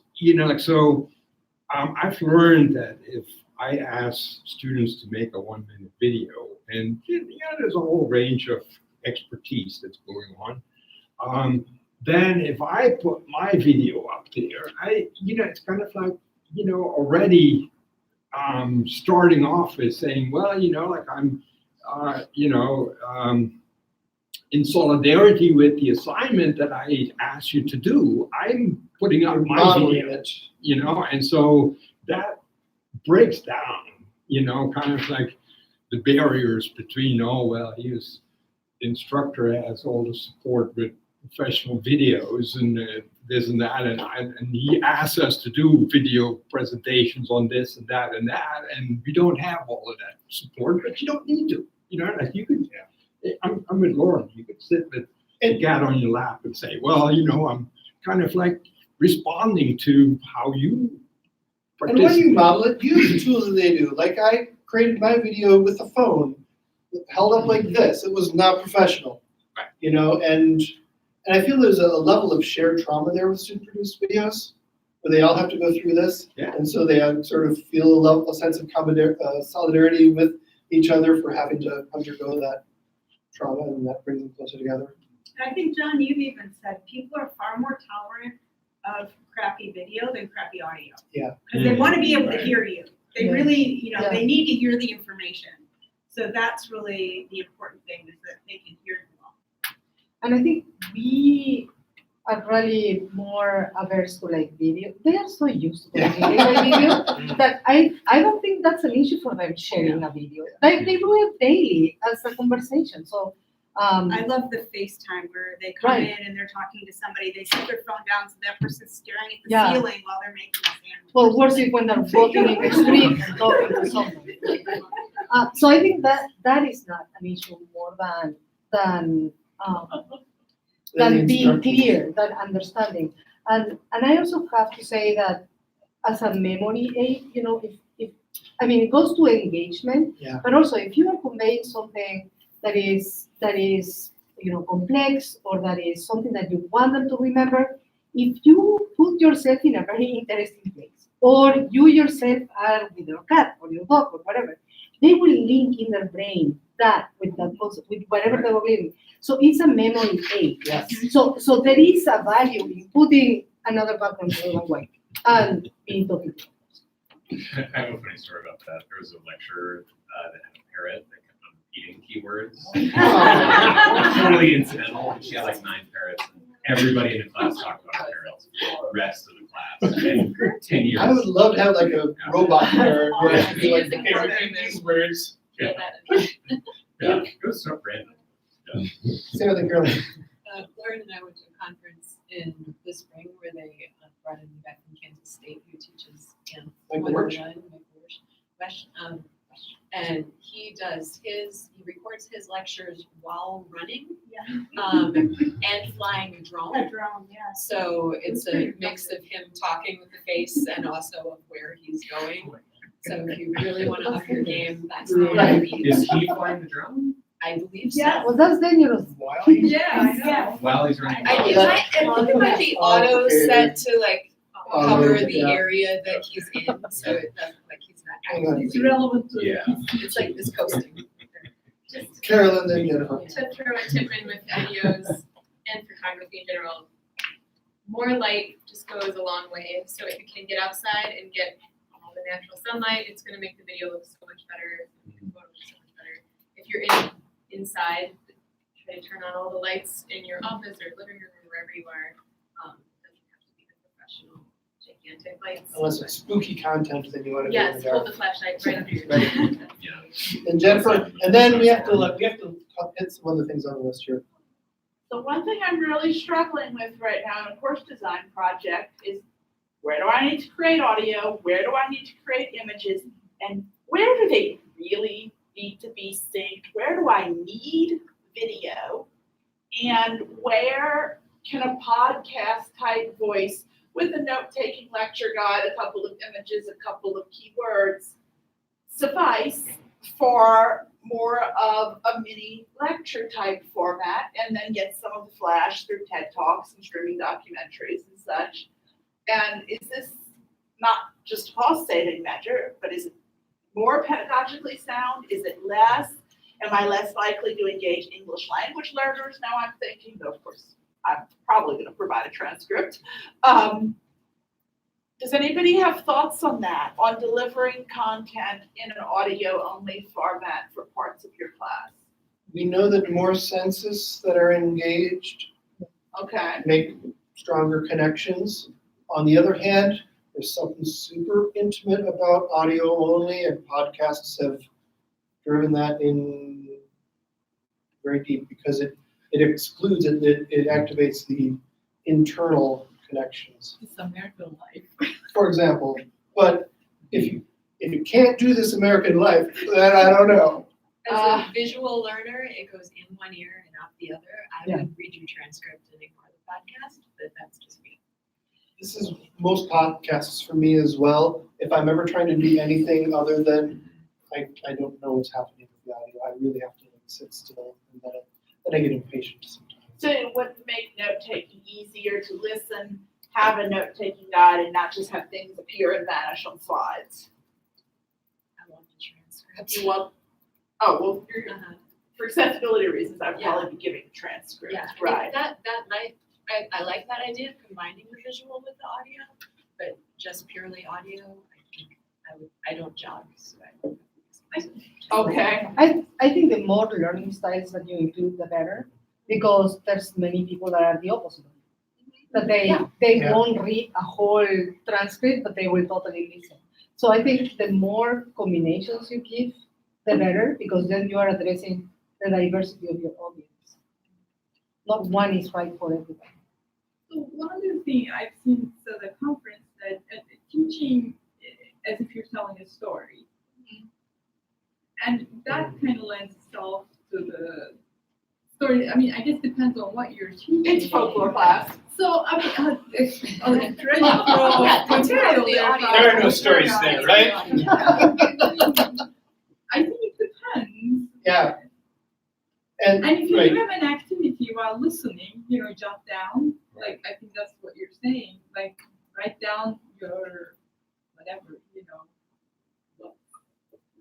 Speaker 6: I've learned that if I ask students to make a 1-minute video, and there's a whole range of expertise that's going on. Then if I put my video up there, it's kind of like, already starting off as saying, well, I'm, in solidarity with the assignment that I asked you to do, I'm putting up my
Speaker 1: Modeling
Speaker 6: video,
Speaker 1: it.
Speaker 6: and so that breaks down, kind of like, the barriers between, oh, well, the instructor has all the support with professional videos and this and that, and he asks us to do video presentations on this and that, and we don't have all of that support, but you don't need to. Like you could, I'm with Lauren, you could sit with a cat on your lap and say, well, I'm kind of like responding to how you
Speaker 1: And when you model it, use the tools that they do. Like I created my video with a phone held up like this. It was not professional, and I feel there's a level of shared trauma there with student-produced videos, where they all have to go through this, and so they sort of feel a sense of solidarity with each other for having to undergo that trauma, and that brings them closer together.
Speaker 5: And I think, John, you've even said people are far more tolerant of crappy video than crappy audio.
Speaker 1: Yeah.
Speaker 5: Because they want to be able to hear you. They
Speaker 7: Yeah.
Speaker 5: really,
Speaker 7: Yeah.
Speaker 5: they need to hear the information. So that's really the important thing, is that they can hear you well.
Speaker 7: And I think we are really more averse to like video. They are so used to video that I don't think that's an issue for them sharing a video. Like they do it daily as a conversation. So
Speaker 5: I love the FaceTime where they come
Speaker 7: Right.
Speaker 5: in and they're talking to somebody, they set their phone down so that person's staring at the
Speaker 7: Yeah.
Speaker 5: ceiling while they're making a sandwich.
Speaker 7: well, worse is when they're walking in the street and talking to someone. So I think that is not an issue more than being clear, than understanding. And I also have to say that as a memory aid, if it goes to engagement, but also if you are conveying something that is complex, or that is something that you want them to remember, if you put yourself in a very interesting place, or you yourself are with your cat or your dog or whatever, they will link in their brain that with that concept, with whatever they were living. So it's a memory aid.
Speaker 1: Yes.
Speaker 7: So there is a value in putting another background the other way and being talking.
Speaker 3: I have a funny story about that. There was a lecturer that had a parrot that kept on repeating keywords. Totally incidental. She had like 9 parrots, and everybody in the class talked about parrots for the rest of the class. And for 10 years.
Speaker 1: I would love to have like a robot parrot where it could be like, okay, repeat these words.
Speaker 3: Yeah. Yeah, it was so random. Yeah.
Speaker 1: Sarah the girl.
Speaker 11: Lauren and I went to a conference in the spring where they brought in a guy from Kansas State who teaches
Speaker 1: Michael Wirsch.
Speaker 11: And he records his lectures while running and flying a drone.
Speaker 5: A drone, yeah.
Speaker 11: So it's a mix of him talking with the face and also of where he's going. So if you really want to up your game, that's the
Speaker 1: Right.
Speaker 3: Is he flying the drone?
Speaker 11: I believe so.
Speaker 7: Yeah, well, that's dangerous.
Speaker 5: Yeah, I know.
Speaker 3: While he's running?
Speaker 11: I think it might be auto set to like cover the
Speaker 1: yeah.
Speaker 11: area that he's in, so it doesn't like he's not
Speaker 1: Hang on.
Speaker 11: actually.
Speaker 5: It's relevant to.
Speaker 3: Yeah.
Speaker 11: It's like this coasting.
Speaker 4: Just
Speaker 1: Carolyn, then Jennifer.
Speaker 4: to throw a tip in with videos and photography in general, more light just goes a long way. So if you can get outside and get all the natural sunlight, it's going to make the video look so much better. The photo look so much better. If you're inside, try to turn on all the lights in your office or living room or wherever you are. It doesn't have to be the professional gigantic lights.
Speaker 1: Unless it's spooky content, then you want to do it in
Speaker 4: Yes,
Speaker 1: the
Speaker 4: hold
Speaker 1: dark.
Speaker 4: the flashlight right under your
Speaker 1: Right.
Speaker 4: chin.
Speaker 3: Yeah.
Speaker 1: And Jennifer, and then we have to hit some other things on the list here.
Speaker 8: The one thing I'm really struggling with right now in a course design project is, where do I need to create audio? Where do I need to create images? And where do they really need to be synced? Where do I need video? And where can a podcast type voice with a note-taking lecture guide, a couple of images, a couple of keywords suffice for more of a mini lecture type format, and then get some of the flash through TED Talks and streaming documentaries and such? And is this not just a cost-saving measure, but is it more pedagogically sound? Is it less? Am I less likely to engage English language learners? Now I'm thinking, though, of course, I'm probably going to provide a transcript. Does anybody have thoughts on that, on delivering content in an audio-only format for parts of your class?
Speaker 1: We know that more senses that are engaged
Speaker 8: Okay.
Speaker 1: make stronger connections. On the other hand, there's something super intimate about audio only, and podcasts have driven that in very deep because it excludes it activates the internal connections.
Speaker 13: It's American life.
Speaker 1: For example, but if you can't do this American life, then I don't know.
Speaker 11: As a visual learner, it goes in one ear and out the other. I
Speaker 7: Yeah.
Speaker 11: would read your transcript and ignore the podcast, but that's just me.
Speaker 1: This is most podcasts for me as well. If I'm ever trying to do anything other than I don't know what's happening with the audio, I really have to sit still, and then I get impatient sometimes.
Speaker 8: So it would make note-taking easier to listen, have a note-taking guide, and not just have things appear and vanish on slides.
Speaker 11: I want the transcript.
Speaker 8: You want, oh, well, you're,
Speaker 11: Uh-huh.
Speaker 8: for accessibility reasons, I'd
Speaker 11: Yeah.
Speaker 8: probably be giving the transcript,
Speaker 11: Yeah,
Speaker 8: right?
Speaker 11: that might, I like that idea of combining the visual with the audio, but just purely audio, I think I don't jog, so
Speaker 8: Okay.
Speaker 7: I think the more learning styles that you include, the better, because there's many people that are the opposite. That they
Speaker 1: Yeah.
Speaker 7: won't read a whole transcript, but they will totally listen. So I think the more combinations you give, the better, because then you are addressing the diversity of your audience. Not one is right for everybody.
Speaker 13: So one other thing I've seen at the conference that teaching as if you're telling a story. And that kind of lends itself to the story. I mean, I guess it depends on what you're teaching.
Speaker 8: It's folklore class.
Speaker 13: So, I mean, it's traditional material there.
Speaker 1: There are no stories there, right?
Speaker 13: I think it depends.
Speaker 1: Yeah. And
Speaker 13: And if you
Speaker 1: right.
Speaker 13: have an activity while listening, jot down, like, I think that's what you're saying, like, write down your, whatever,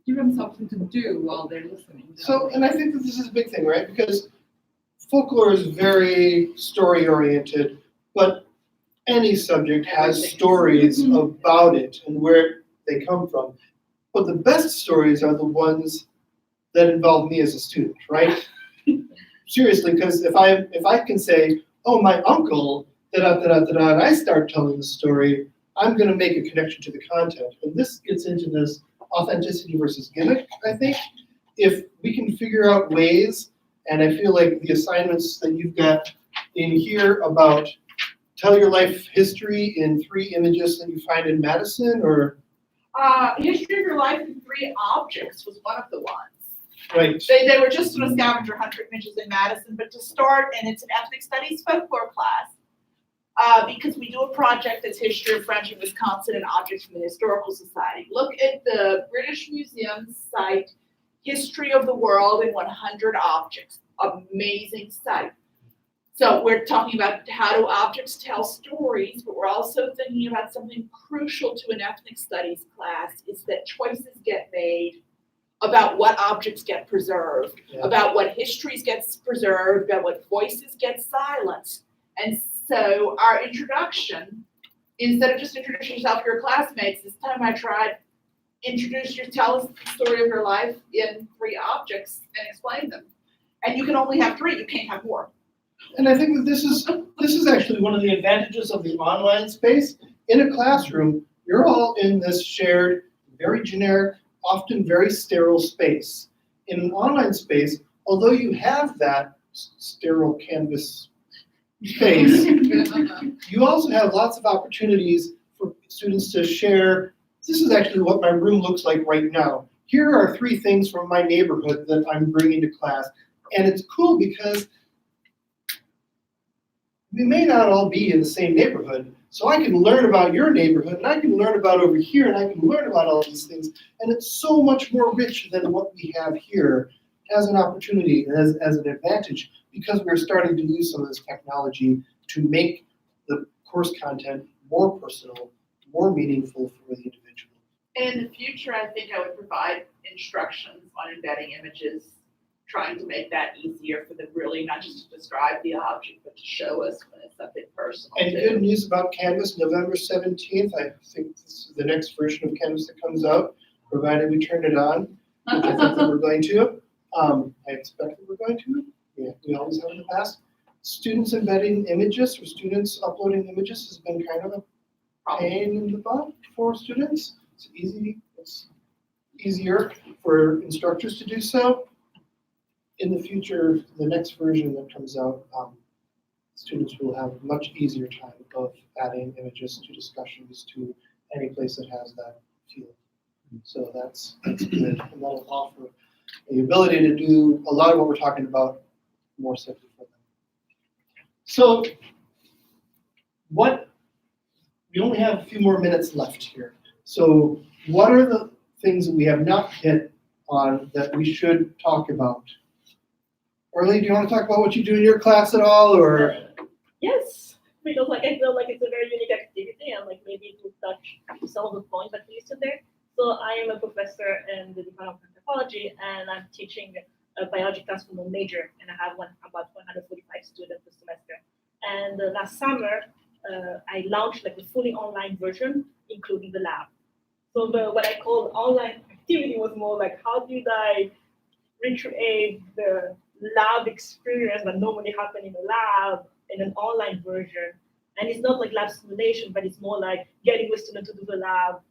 Speaker 13: give them something to do while they're listening.
Speaker 1: So, and I think that this is a big thing, right? Because folklore is very story oriented, but any subject has
Speaker 8: Everything.
Speaker 1: stories about it and where they come from. But the best stories are the ones that involve me as a student, right? Seriously, because if I can say, oh, my uncle, and I start telling the story, I'm going to make a connection to the content. And this gets into this authenticity versus gimmick, I think. If we can figure out ways, and I feel like the assignments that you've got in here about tell your life history in 3 images that you find in Madison, or
Speaker 8: History of your life in 3 objects was one of the ones.
Speaker 1: right?
Speaker 8: They were just sort of scavenger hunter images in Madison, but to start, and it's an ethnic studies folklore class, because we do a project that's history of French and Wisconsin and objects from the Historical Society. Look at the British Museum site, History of the World in 100 Objects. Amazing site. So we're talking about how do objects tell stories, but we're also thinking about something crucial to an ethnic studies class is that choices get made about what objects get preserved,
Speaker 1: Yeah.
Speaker 8: about what histories gets preserved, about what voices get silenced. And so our introduction, instead of just introducing yourself to your classmates, this time I tried tell us the story of your life in 3 objects and explain them. And you can only have 3, you can't have more.
Speaker 1: And I think that this is actually one of the advantages of the online space. In a classroom, you're all in this shared, very generic, often very sterile space. In an online space, although you have that sterile canvas space, you also have lots of opportunities for students to share. This is actually what my room looks like right now. Here are 3 things from my neighborhood that I'm bringing to class. And it's cool because we may not all be in the same neighborhood, so I can learn about your neighborhood, and I can learn about over here, and I can learn about all these things, and it's so much more rich than what we have here as an opportunity, as an advantage, because we're starting to use some of this technology to make the course content more personal, more meaningful for the individual.
Speaker 8: In the future, I think I would provide instructions on embedding images, trying to make that easier for them really not just to describe the object, but to show us when it's something personal.
Speaker 1: And
Speaker 8: too.
Speaker 1: good news about Canvas, November 17th, I think this is the next version of Canvas that comes out, provided we turn it on, which I think that we're going to. I expect that we're going to. Yeah, we always have in the past. Students embedding images or students uploading images has been kind of a pain in the butt for students. It's easier for for instructors to do so. In the future, the next version that comes out, students will have a much easier time of adding images to discussions to any place that has that field. So that's good, and that'll offer the ability to do a lot of what we're talking about more simply for them. So we only have a few more minutes left here. So what are the things that we have not hit on that we should talk about? Arlene, do you want to talk about what you do in your class at all, or?
Speaker 14: Yes, because like I feel like it's a very unique activity, and like maybe it will touch some of the points that we listed there. So I am a professor in the Department of Anthropology, and I'm teaching a biology class for my major, and I have about 145 students per semester. And last summer, I launched like a fully online version, including the lab. So what I call online activity was more like, how did I recreate the lab experience that normally happen in a lab in an online version? And it's not like lab simulation, but it's more like getting the student to do the lab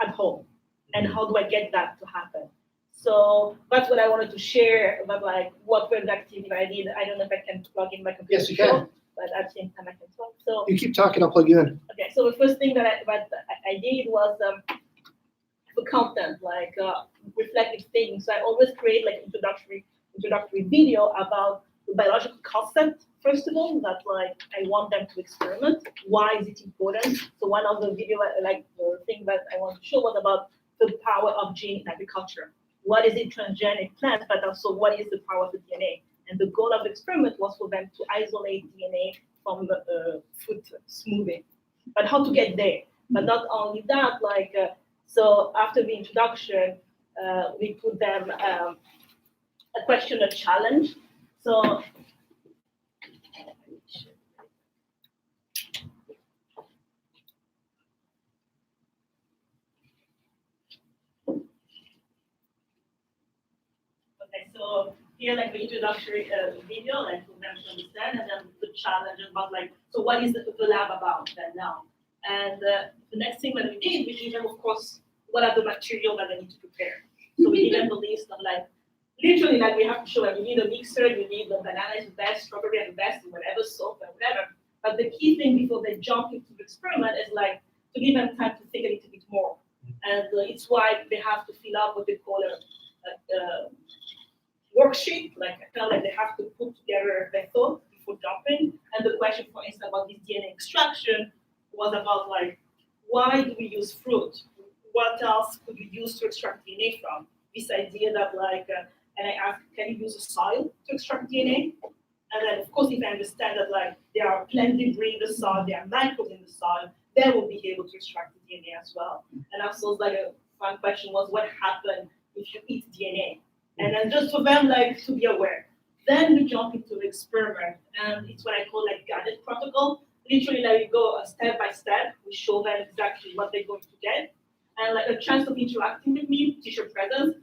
Speaker 14: at home. And how do I get that to happen? So that's what I wanted to share about like what were the activities I did. I don't know if I can plug in my computer.
Speaker 1: Yes, you can.
Speaker 14: But at the same time I can talk. So
Speaker 1: You keep talking, I'll plug you in.
Speaker 14: okay, so the first thing that I did was the content, like reflective thinking. So I always create like introductory video about the biological concept. First of all, that like I want them to experiment. Why is it important? So one of the video, like the thing that I want to show was about the power of gene in agriculture. What is it transgenic plants, but also what is the power of the DNA? And the goal of the experiment was for them to isolate DNA from the food smoothing. But how to get there? But not only that, like, so after the introduction, we put them a question, a challenge. So, okay, so here like the introductory video, like for them to understand, and then the challenge about like, so what is the lab about then now? And the next thing that we did, we gave them, of course, what are the material that they need to prepare. So we gave them the list of like, literally like we have to show them, you need a mixer, you need the banana is the best, strawberry is the best, whatever, salt and whatever. But the key thing before they jump into the experiment is like to give them time to think a little bit more. And it's why they have to fill out what they call a worksheet, like kind of like they have to put together their thought before jumping. And the question, for instance, about this DNA extraction was about like, why do we use fruit? What else could we use to extract DNA from? This idea that like, and I asked, can you use a soil to extract DNA? And then of course, if I understand that like there are plant debris in the soil, there are microbes in the soil, they will be able to extract the DNA as well. And also like a fun question was, what happens if you eat DNA? And then just for them like to be aware. Then we jump into the experiment, and it's what I call like guided protocol. Literally, like we go step by step. We show them exactly what they're going to get, and like a chance of interacting with me, teacher presence.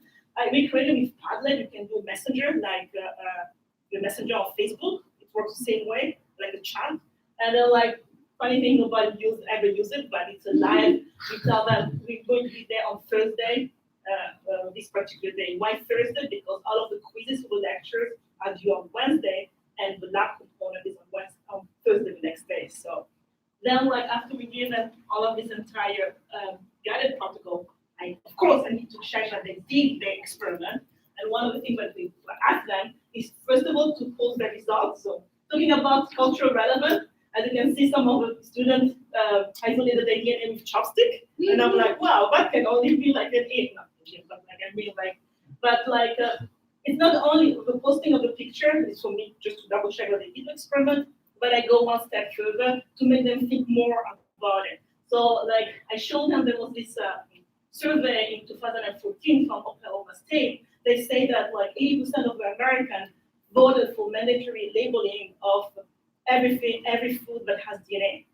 Speaker 14: We created with Padlet. You can do Messenger, like the Messenger of Facebook. It works the same way, like a chat. And then like funny thing, nobody ever use it, but it's a live. We tell them we're going to be there on Thursday. This particular day. Why Thursday? Because all of the quizzes for the lectures are due on Wednesday, and the lab component is on Thursday the next day. So then, like after we give them all of this entire guided protocol, of course I need to check that they did the experiment. And one of the things that we ask them is first of all to post the results. So talking about cultural relevance, as you can see, some of the students isolated their DNA with chopstick, and I'm like, wow, that can only be like an 8. But like I mean, like, but like it's not only the posting of the picture. It's for me just to double check that they did the experiment, but I go one step further to make them think more about it. So like I showed them there was this survey in 2014 from Oklahoma State. They say that like 80% of the Americans voted for mandatory labeling of every food that has DNA.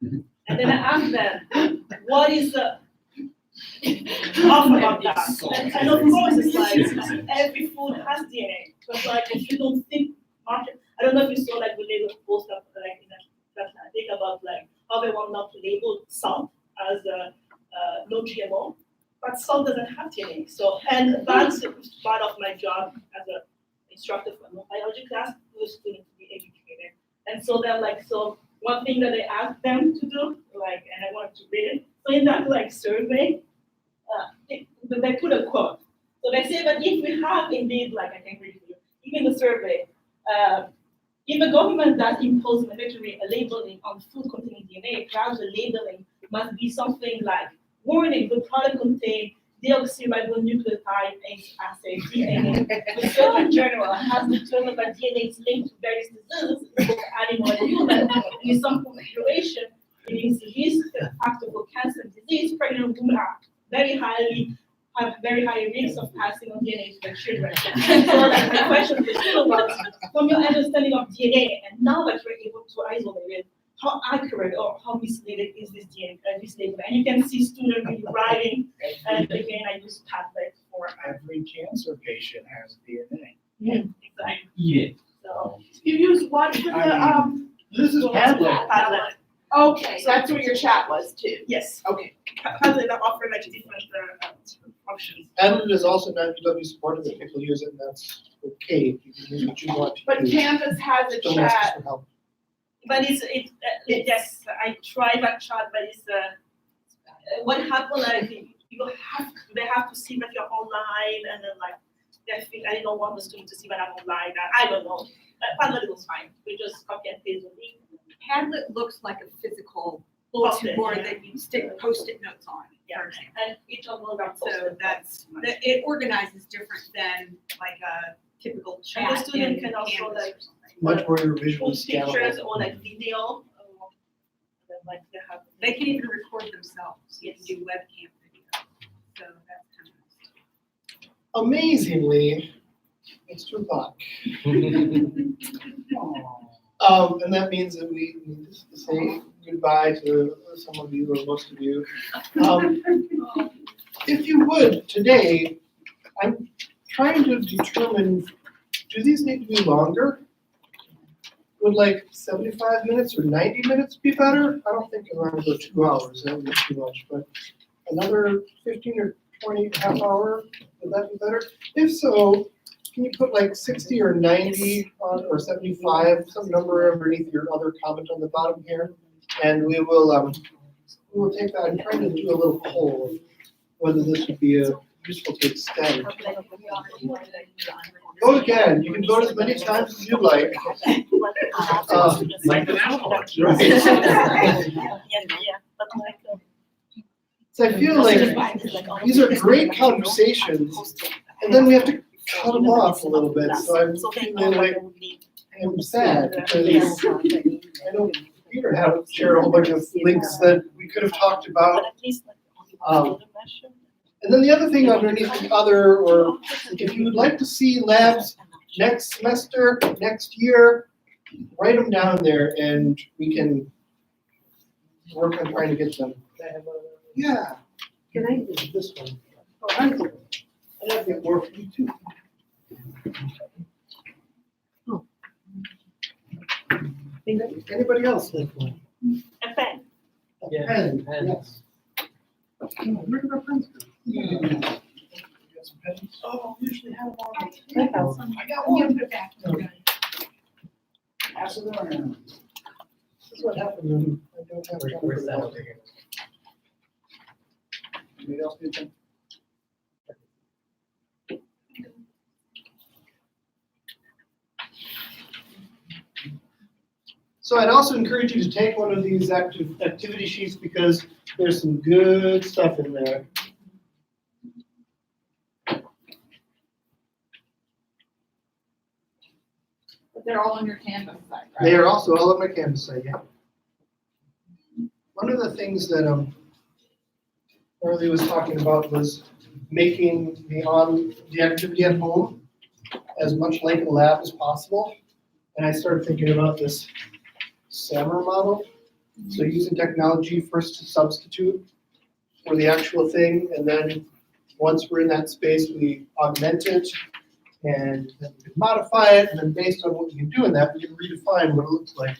Speaker 14: And then I asked them, what is the off about that? And of course, it's like every food has DNA. But like, if you don't think much, I don't know if you saw like the label post up like in that I think about like how they want not to label salt as no GMO. but salt doesn't have DNA. So, and that's part of my job as an instructor for a biology class, for students to be educated. And so they're like, so one thing that I asked them to do, like, and I wanted to read it. So in that like survey, they put a quote. So they say that if we have indeed, like I can read for you, even the survey, if the government does impose mandatory labeling on food containing DNA, perhaps the labeling must be something like warning: the product contains deoxyribonucleotide acid (DNA). The Surgeon General has determined that DNA is linked to various diseases, both animal and human. In some population, it is risk factor for cancer disease. Pregnant women have very high risks of passing on DNA to their children. So like my question to the student was, from your understanding of DNA, and now that we're able to isolate it, how accurate or how misleading is this DNA? And you can see students really writing, and again, I use Padlet for
Speaker 10: Every cancer patient has DNA.
Speaker 14: exactly.
Speaker 12: Eat it.
Speaker 14: So
Speaker 8: You use what for the,
Speaker 1: This is Padlet.
Speaker 14: Padlet.
Speaker 8: okay, so that's where your chat was too.
Speaker 14: Yes.
Speaker 8: Okay.
Speaker 14: Padlet offer like different options.
Speaker 1: Padlet is also not UW supported, but people use it, and that's okay. You can use what you want to
Speaker 8: But
Speaker 1: use.
Speaker 8: Canvas has a
Speaker 1: Don't ask us
Speaker 8: chat.
Speaker 1: for help.
Speaker 14: But yes, I tried that chat, but it's what happened like they have to see that you're online, and then like they think I don't want the student to see that I'm online. I don't know. Padlet was fine. We just copy and paste the link.
Speaker 5: Padlet looks like a physical bulletin
Speaker 14: Post-it,
Speaker 5: board
Speaker 14: yeah.
Speaker 5: that you stick Post-it notes on.
Speaker 14: Yeah,
Speaker 5: for example.
Speaker 14: and each of them are
Speaker 5: So
Speaker 14: posted.
Speaker 5: it organizes different than like a typical
Speaker 14: And
Speaker 5: chat.
Speaker 14: the student
Speaker 5: in
Speaker 14: can also
Speaker 5: Canvas
Speaker 14: like
Speaker 5: or something.
Speaker 1: Much more
Speaker 14: put
Speaker 1: visually
Speaker 14: pictures
Speaker 1: scannable.
Speaker 14: or like video. Then like they have.
Speaker 5: They can even record themselves. You can
Speaker 14: Yes.
Speaker 5: do webcam video. So that's kind of nice.
Speaker 1: Amazingly, it's 2:00. And that means that we need to say goodbye to some of you or most of you. If you would, today, I'm trying to determine, do these need to be longer? Would like 75 minutes or 90 minutes be better? I don't think I'm gonna go 2 hours, that would be too much, but another 15 or 20, half hour, would that be better? If so, can you put like 60 or 90 on, or 75, some number underneath your other comment on the bottom here? And we will take that. I'm trying to do a little poll of whether this would be useful to extend. Vote again. You can vote as many times as you like.
Speaker 3: Like the national election.
Speaker 1: So I feel like these are great conversations, and then we have to cut them off a little bit. So I'm feeling like I'm sad because I know Peter had shared a whole bunch of links that we could have talked about. And then the other thing underneath the other, or if you would like to see labs next semester, next year, write them down there and we can work on trying to get them. Yeah.
Speaker 7: Can I
Speaker 1: This is this one. Oh, I have to get more for you too. Anybody else like one?
Speaker 14: A pen.
Speaker 1: A
Speaker 2: Yeah,
Speaker 1: pen,
Speaker 2: pen.
Speaker 1: yes. Where did our pens go?
Speaker 10: You got some pens?
Speaker 8: Oh, usually have one.
Speaker 10: I got one. Pass it around.
Speaker 1: This is what happens when I don't have time
Speaker 2: We're
Speaker 1: for that.
Speaker 2: celebrating.
Speaker 10: Anybody else need some?
Speaker 1: So I'd also encourage you to take one of these activity sheets because there's some good stuff in there.
Speaker 8: But they're all on your Canvas site, right?
Speaker 1: They are also all on my Canvas site, yeah. One of the things that Marley was talking about was making the activity at home as much like a lab as possible. And I started thinking about this SAMR model. So using technology first to substitute for the actual thing, and then once we're in that space, we augment it and then we can modify it, and then based on what we can do in that, we can redefine what it looks like.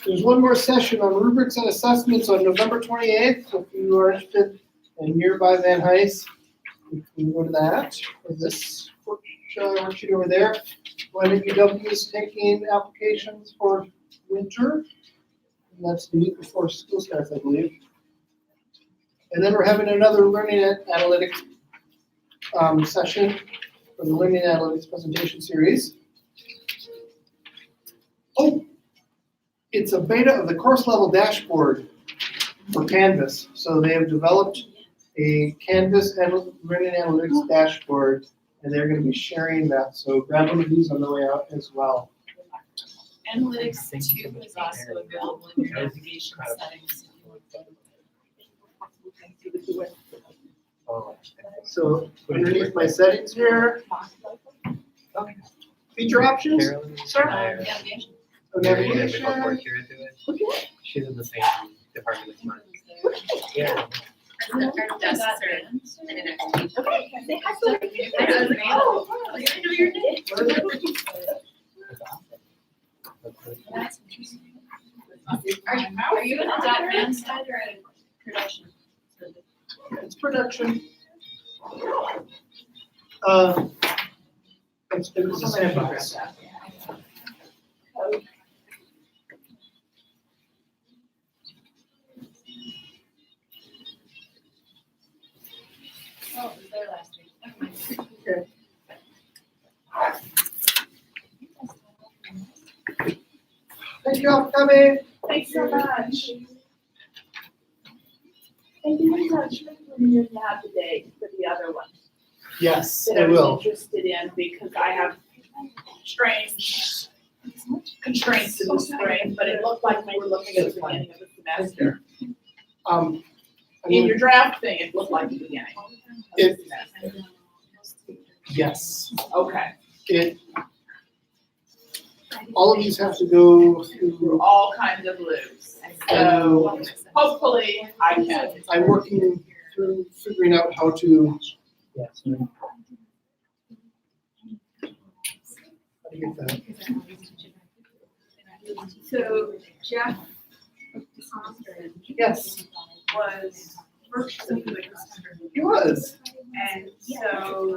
Speaker 1: There's one more session on rubrics and assessments on November 28th. So if you are interested in nearby Van Nuys, you can go to that, or this worksheet over there. YWW is taking applications for winter. And that's the week before school starts, I believe. And then we're having another learning analytics session for the learning analytics presentation series. Oh, it's a beta of the course level dashboard for Canvas. So they have developed a Canvas learning analytics dashboard, and they're going to be sharing that. So grab one of these on the way out as well.
Speaker 11: Analytics 2 is also available in your navigation settings.
Speaker 1: So underneath my settings here, feature options, sir.
Speaker 11: Navigation.
Speaker 1: So
Speaker 12: Mary, the
Speaker 1: navigation.
Speaker 12: middle court here to it. She's in the same department as mine. Yeah.
Speaker 11: Our desks are in the next page.
Speaker 14: Okay, can I say hi to you?
Speaker 11: I was like, oh, I didn't know your name. That's interesting. Are you in the .man side or in production?
Speaker 1: It's production. It's a sandbox.
Speaker 11: Oh, it was there last week. Never mind.
Speaker 1: Okay. Thank you all for coming.
Speaker 8: Thanks so much. And you in touch with me and have the date for the other one
Speaker 1: Yes,
Speaker 8: that
Speaker 1: I
Speaker 8: I was
Speaker 1: will.
Speaker 8: interested in because I have strange constraints in the spring, but it looked like we were looking at the beginning of the semester. In your draft thing, it looked like the beginning of the
Speaker 1: It-
Speaker 8: semester.
Speaker 1: Yes,
Speaker 8: Okay,
Speaker 1: all of these have to go
Speaker 8: through
Speaker 1: through,
Speaker 8: all kinds of loops. So hopefully I can.
Speaker 1: I'm working through figuring out how to. Yes. How to get that.
Speaker 5: So Jeff
Speaker 1: Yes,
Speaker 5: was first in the
Speaker 1: he was.
Speaker 5: and so,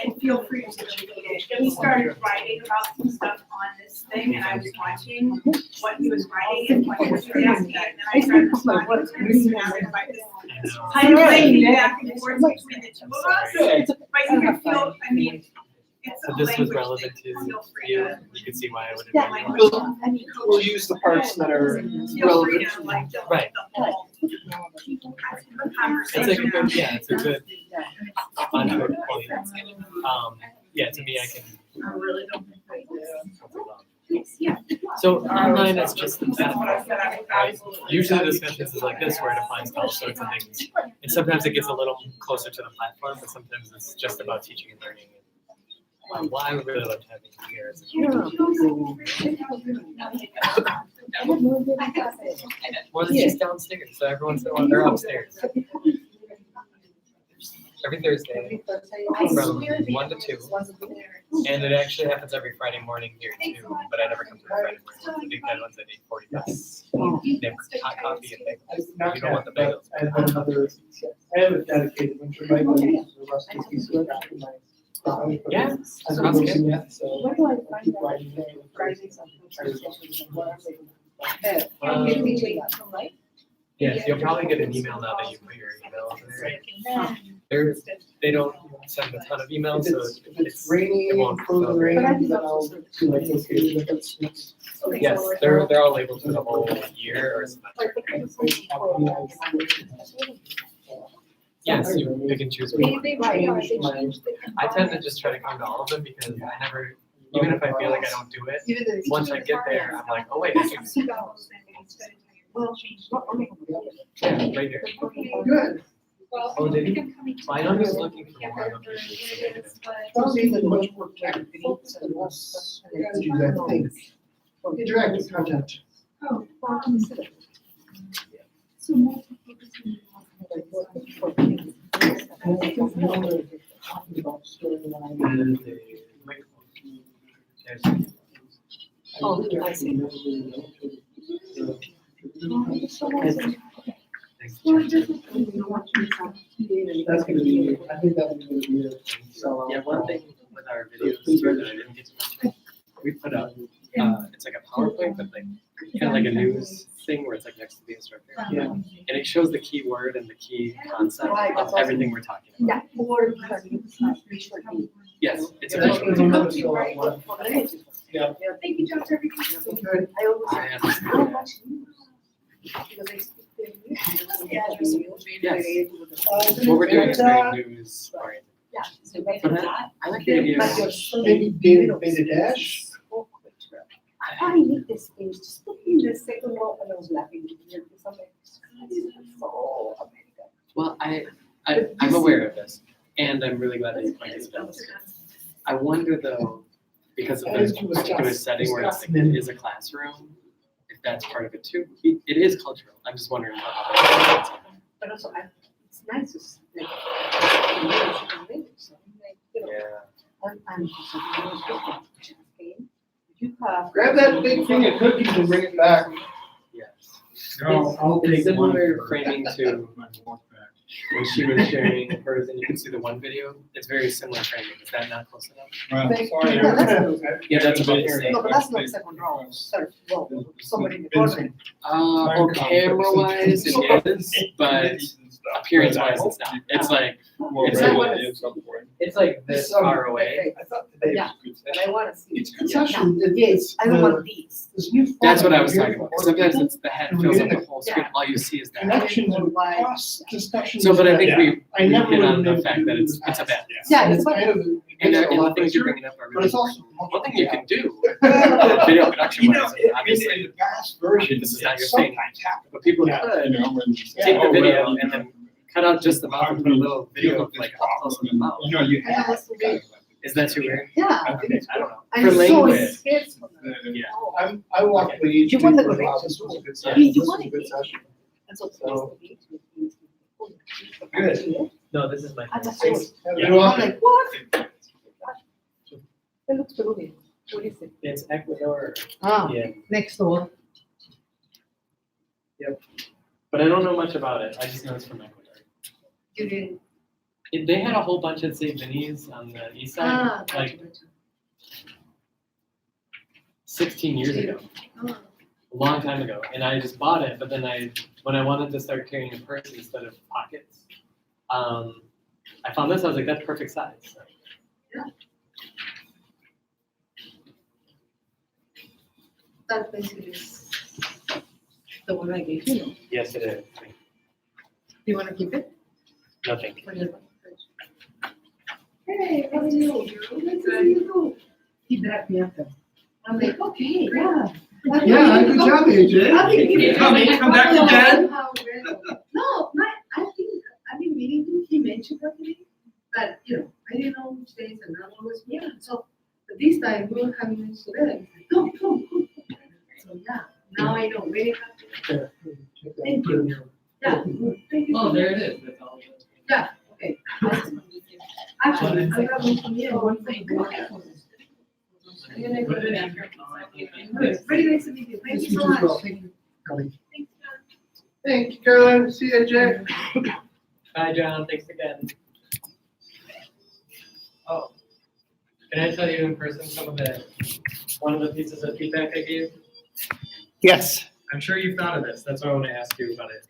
Speaker 5: and feel free to communicate. He started writing about some stuff on this thing, and I was watching what he was writing and what he was asking, and then I started responding to him, and I was like, this kind of thing back and forth between the two of us. But you can feel, I mean, it's
Speaker 2: So
Speaker 5: a
Speaker 2: this was
Speaker 5: language
Speaker 2: relevant to
Speaker 5: thing, feel free
Speaker 2: you,
Speaker 5: to.
Speaker 2: you could see why I would
Speaker 5: Yeah,
Speaker 2: have.
Speaker 5: like,
Speaker 1: We'll use the parts that are
Speaker 5: feel free
Speaker 1: relevant.
Speaker 5: to like, the
Speaker 2: Right.
Speaker 5: whole
Speaker 2: It's
Speaker 5: conversation.
Speaker 2: a good, yeah, it's a good onto a point. Yeah, to me, I can.
Speaker 5: I really don't think I do.
Speaker 2: Yeah. So online, it's just the
Speaker 5: That's what I said, I would
Speaker 2: right?
Speaker 5: absolutely.
Speaker 2: Usually the discussions is like this, where it applies to all sorts of things. And sometimes it gets a little closer to the platform, but sometimes it's just about teaching and learning. And why I would really love to have you here is well, it's just downstairs, so every once in a while they're upstairs. Every Thursday from 1 to 2. And it actually happens every Friday morning here too, but I never come to the Friday morning. The big bad ones at 8:45. They have hot coffee and bagels. You don't want the bagels.
Speaker 1: I have another, I have a dedicated winter bike that uses the rust of these switch after my.
Speaker 2: Yeah.
Speaker 1: I haven't broken yet, so.
Speaker 7: Where do I
Speaker 1: I'll
Speaker 7: find
Speaker 1: keep
Speaker 7: that?
Speaker 1: riding it.
Speaker 2: Yes, you'll probably get an email now that you put your email in there. They don't send a ton of emails, so
Speaker 1: If it's raining,
Speaker 2: it won't
Speaker 1: for the
Speaker 2: fill.
Speaker 1: rain, then I'll be like, okay, if it's.
Speaker 2: Yes, they're all labeled for the whole year or semester. Yes, you pick and choose. I tend to just try to come to all of them because I never, even if I feel like I don't do it, once I get there, I'm like, oh wait, I can. Yeah, right here.
Speaker 1: Good.
Speaker 2: Oh, did he? I know he's looking for more of those.
Speaker 1: Sounds like much more technical and less strategy, I think. Interactive content.
Speaker 9: Oh, so multiple.
Speaker 7: Oh, I see.
Speaker 1: That's gonna be, I think that's gonna be it. So,
Speaker 2: Yeah, one thing with our videos too that I didn't get to mention, we put up, it's like a PowerPoint, but like, kind of like a news thing where it's like next to the instructor.
Speaker 1: Yeah.
Speaker 2: And it shows the key word and the key concept
Speaker 7: Right, that's
Speaker 2: of everything we're talking about.
Speaker 7: Yeah, or visual.
Speaker 2: Yes, it's a
Speaker 1: That's
Speaker 2: visual.
Speaker 1: gonna be another show I want. Yeah.
Speaker 5: Thank you, John, for everything.
Speaker 1: Okay.
Speaker 7: I always
Speaker 2: I
Speaker 7: say,
Speaker 2: understand
Speaker 7: how
Speaker 2: that.
Speaker 7: much news? Because I speak the English.
Speaker 2: Yes. What we're doing is very news oriented.
Speaker 7: Yeah. so
Speaker 2: But
Speaker 7: that's-
Speaker 2: I like the idea.
Speaker 7: But you're
Speaker 2: of-
Speaker 7: so
Speaker 1: Maybe Beta Dash?
Speaker 7: so quick. I need this page, just put me in the second row, and I was laughing. Because I'm like, this is so American.
Speaker 2: Well, I'm aware of this, and I'm really glad that you pointed it out. I wonder though, because of
Speaker 1: That is
Speaker 2: the
Speaker 1: true,
Speaker 2: particular
Speaker 1: Wisconsin.
Speaker 2: setting where it's like,
Speaker 1: Wisconsin.
Speaker 2: it is a classroom, if that's part of it too. It is cultural. I'm just wondering how that.
Speaker 7: But also, it's nice to see, like, so I'm like, you know,
Speaker 2: Yeah.
Speaker 7: I'm just you have.
Speaker 1: Grab that big thing of cookies and bring it back.
Speaker 2: Yes.
Speaker 6: I'll
Speaker 2: It's
Speaker 6: take one
Speaker 2: similar
Speaker 6: for
Speaker 2: framing to
Speaker 6: my walk back.
Speaker 2: when she was sharing hers, and you can see the one video. It's very similar framing. Is that not close enough?
Speaker 6: Well,
Speaker 7: Thank-
Speaker 6: sorry.
Speaker 7: yeah, that's-
Speaker 2: Yeah, that's about the same.
Speaker 7: No, but that's not second row, sorry, well, somebody in the corner.
Speaker 2: Well, camera wise it is, but appearance wise it's not. It's like, it's like, it's like this far away.
Speaker 1: I thought today
Speaker 7: Yeah.
Speaker 1: was good
Speaker 7: But
Speaker 1: session.
Speaker 7: I wanna see.
Speaker 1: It's good session.
Speaker 7: Yes, I don't want these.
Speaker 1: This new.
Speaker 2: That's what I
Speaker 1: format
Speaker 2: was
Speaker 1: here
Speaker 2: talking about.
Speaker 1: for
Speaker 2: Sometimes
Speaker 1: people,
Speaker 2: it's the head fills up the whole screen. All you see is that.
Speaker 1: Connections and cross discussions.
Speaker 2: So, but I think we
Speaker 1: I never
Speaker 2: hit
Speaker 1: would
Speaker 2: on
Speaker 1: have
Speaker 2: the
Speaker 1: been
Speaker 2: fact
Speaker 1: able
Speaker 2: that
Speaker 1: to do
Speaker 2: it's
Speaker 1: this
Speaker 2: a bad.
Speaker 7: Yeah,
Speaker 1: It's
Speaker 7: it's
Speaker 1: kind of.
Speaker 2: And
Speaker 1: a
Speaker 2: the
Speaker 1: lot
Speaker 2: things you're
Speaker 1: richer,
Speaker 2: bringing up are
Speaker 1: But
Speaker 2: really.
Speaker 1: it's also.
Speaker 2: One thing you can do,
Speaker 1: Yeah.
Speaker 2: video production
Speaker 1: You know,
Speaker 2: wise,
Speaker 1: in
Speaker 2: obviously,
Speaker 1: the past version,
Speaker 2: this is not your thing,
Speaker 1: sometimes happens.
Speaker 2: but people
Speaker 6: Yeah,
Speaker 2: could
Speaker 6: you know, when you say,
Speaker 2: take the
Speaker 6: oh,
Speaker 2: video
Speaker 6: well,
Speaker 2: and then cut out just the mouth and put a little video of
Speaker 6: this
Speaker 2: like how close of the mouth.
Speaker 6: You know, you
Speaker 7: I know,
Speaker 6: have.
Speaker 7: that's the way-
Speaker 2: Is that too weird?
Speaker 7: Yeah.
Speaker 2: Okay, I don't know.
Speaker 7: I'm
Speaker 2: For
Speaker 7: so
Speaker 2: language,
Speaker 7: scared for them.
Speaker 2: yeah.
Speaker 7: Oh.
Speaker 1: I walked the each
Speaker 7: You
Speaker 1: week
Speaker 7: want the
Speaker 1: for
Speaker 7: directions
Speaker 1: this was a good
Speaker 7: I
Speaker 1: session.
Speaker 7: mean, you
Speaker 1: This was
Speaker 7: want
Speaker 1: a
Speaker 7: it.
Speaker 1: good session.
Speaker 7: And so.
Speaker 1: Good.
Speaker 2: No, this is my.
Speaker 7: I just
Speaker 1: Thanks.
Speaker 7: saw
Speaker 1: Have a
Speaker 7: it.
Speaker 1: good
Speaker 7: I'm
Speaker 1: one.
Speaker 7: like, what? It looks Peruvian. What is it?
Speaker 2: It's Ecuador.
Speaker 7: Ah,
Speaker 2: Yeah,
Speaker 7: next door.
Speaker 2: but I don't know much about it. I just know it's from Ecuador.
Speaker 7: You didn't.
Speaker 2: They had a whole bunch at St. Vinny's on the east side,
Speaker 7: Ah,
Speaker 2: like 16 years ago.
Speaker 7: Oh.
Speaker 2: A long time ago, and I just bought it. But then when I wanted to start carrying a purse instead of pockets, I found this. I was like, that's perfect size. So,
Speaker 7: That basically is the one I gave you. Do
Speaker 2: yes, it is.
Speaker 7: you want to keep it?
Speaker 2: Nothing.
Speaker 7: For your- Hey, how are you? Good to see you. He dragged me up there. I'm like, okay, yeah.
Speaker 1: Yeah, good job, AJ.
Speaker 6: Come back again?
Speaker 7: No, I've been meaning to, he mentioned that to me, but, you know, I didn't know which days and not always, yeah, so, but this time we were having it together, come. So, yeah, now I know, very happy. Thank you. Yeah, thank you.
Speaker 2: Oh, there it is. That's all.
Speaker 7: Yeah, okay. Actually, I got one from you and one from you.
Speaker 2: Put it in.
Speaker 7: Very nice to meet you, thank you so much.
Speaker 1: Thank you, Kelly.
Speaker 7: Thanks, John.
Speaker 1: Thank you, Caroline. See you, AJ.
Speaker 2: Bye, John. Thanks again. Oh, can I tell you in person one of the pieces of feedback I gave?
Speaker 1: Yes.
Speaker 2: I'm sure you've thought of this. That's why I want to ask you about it.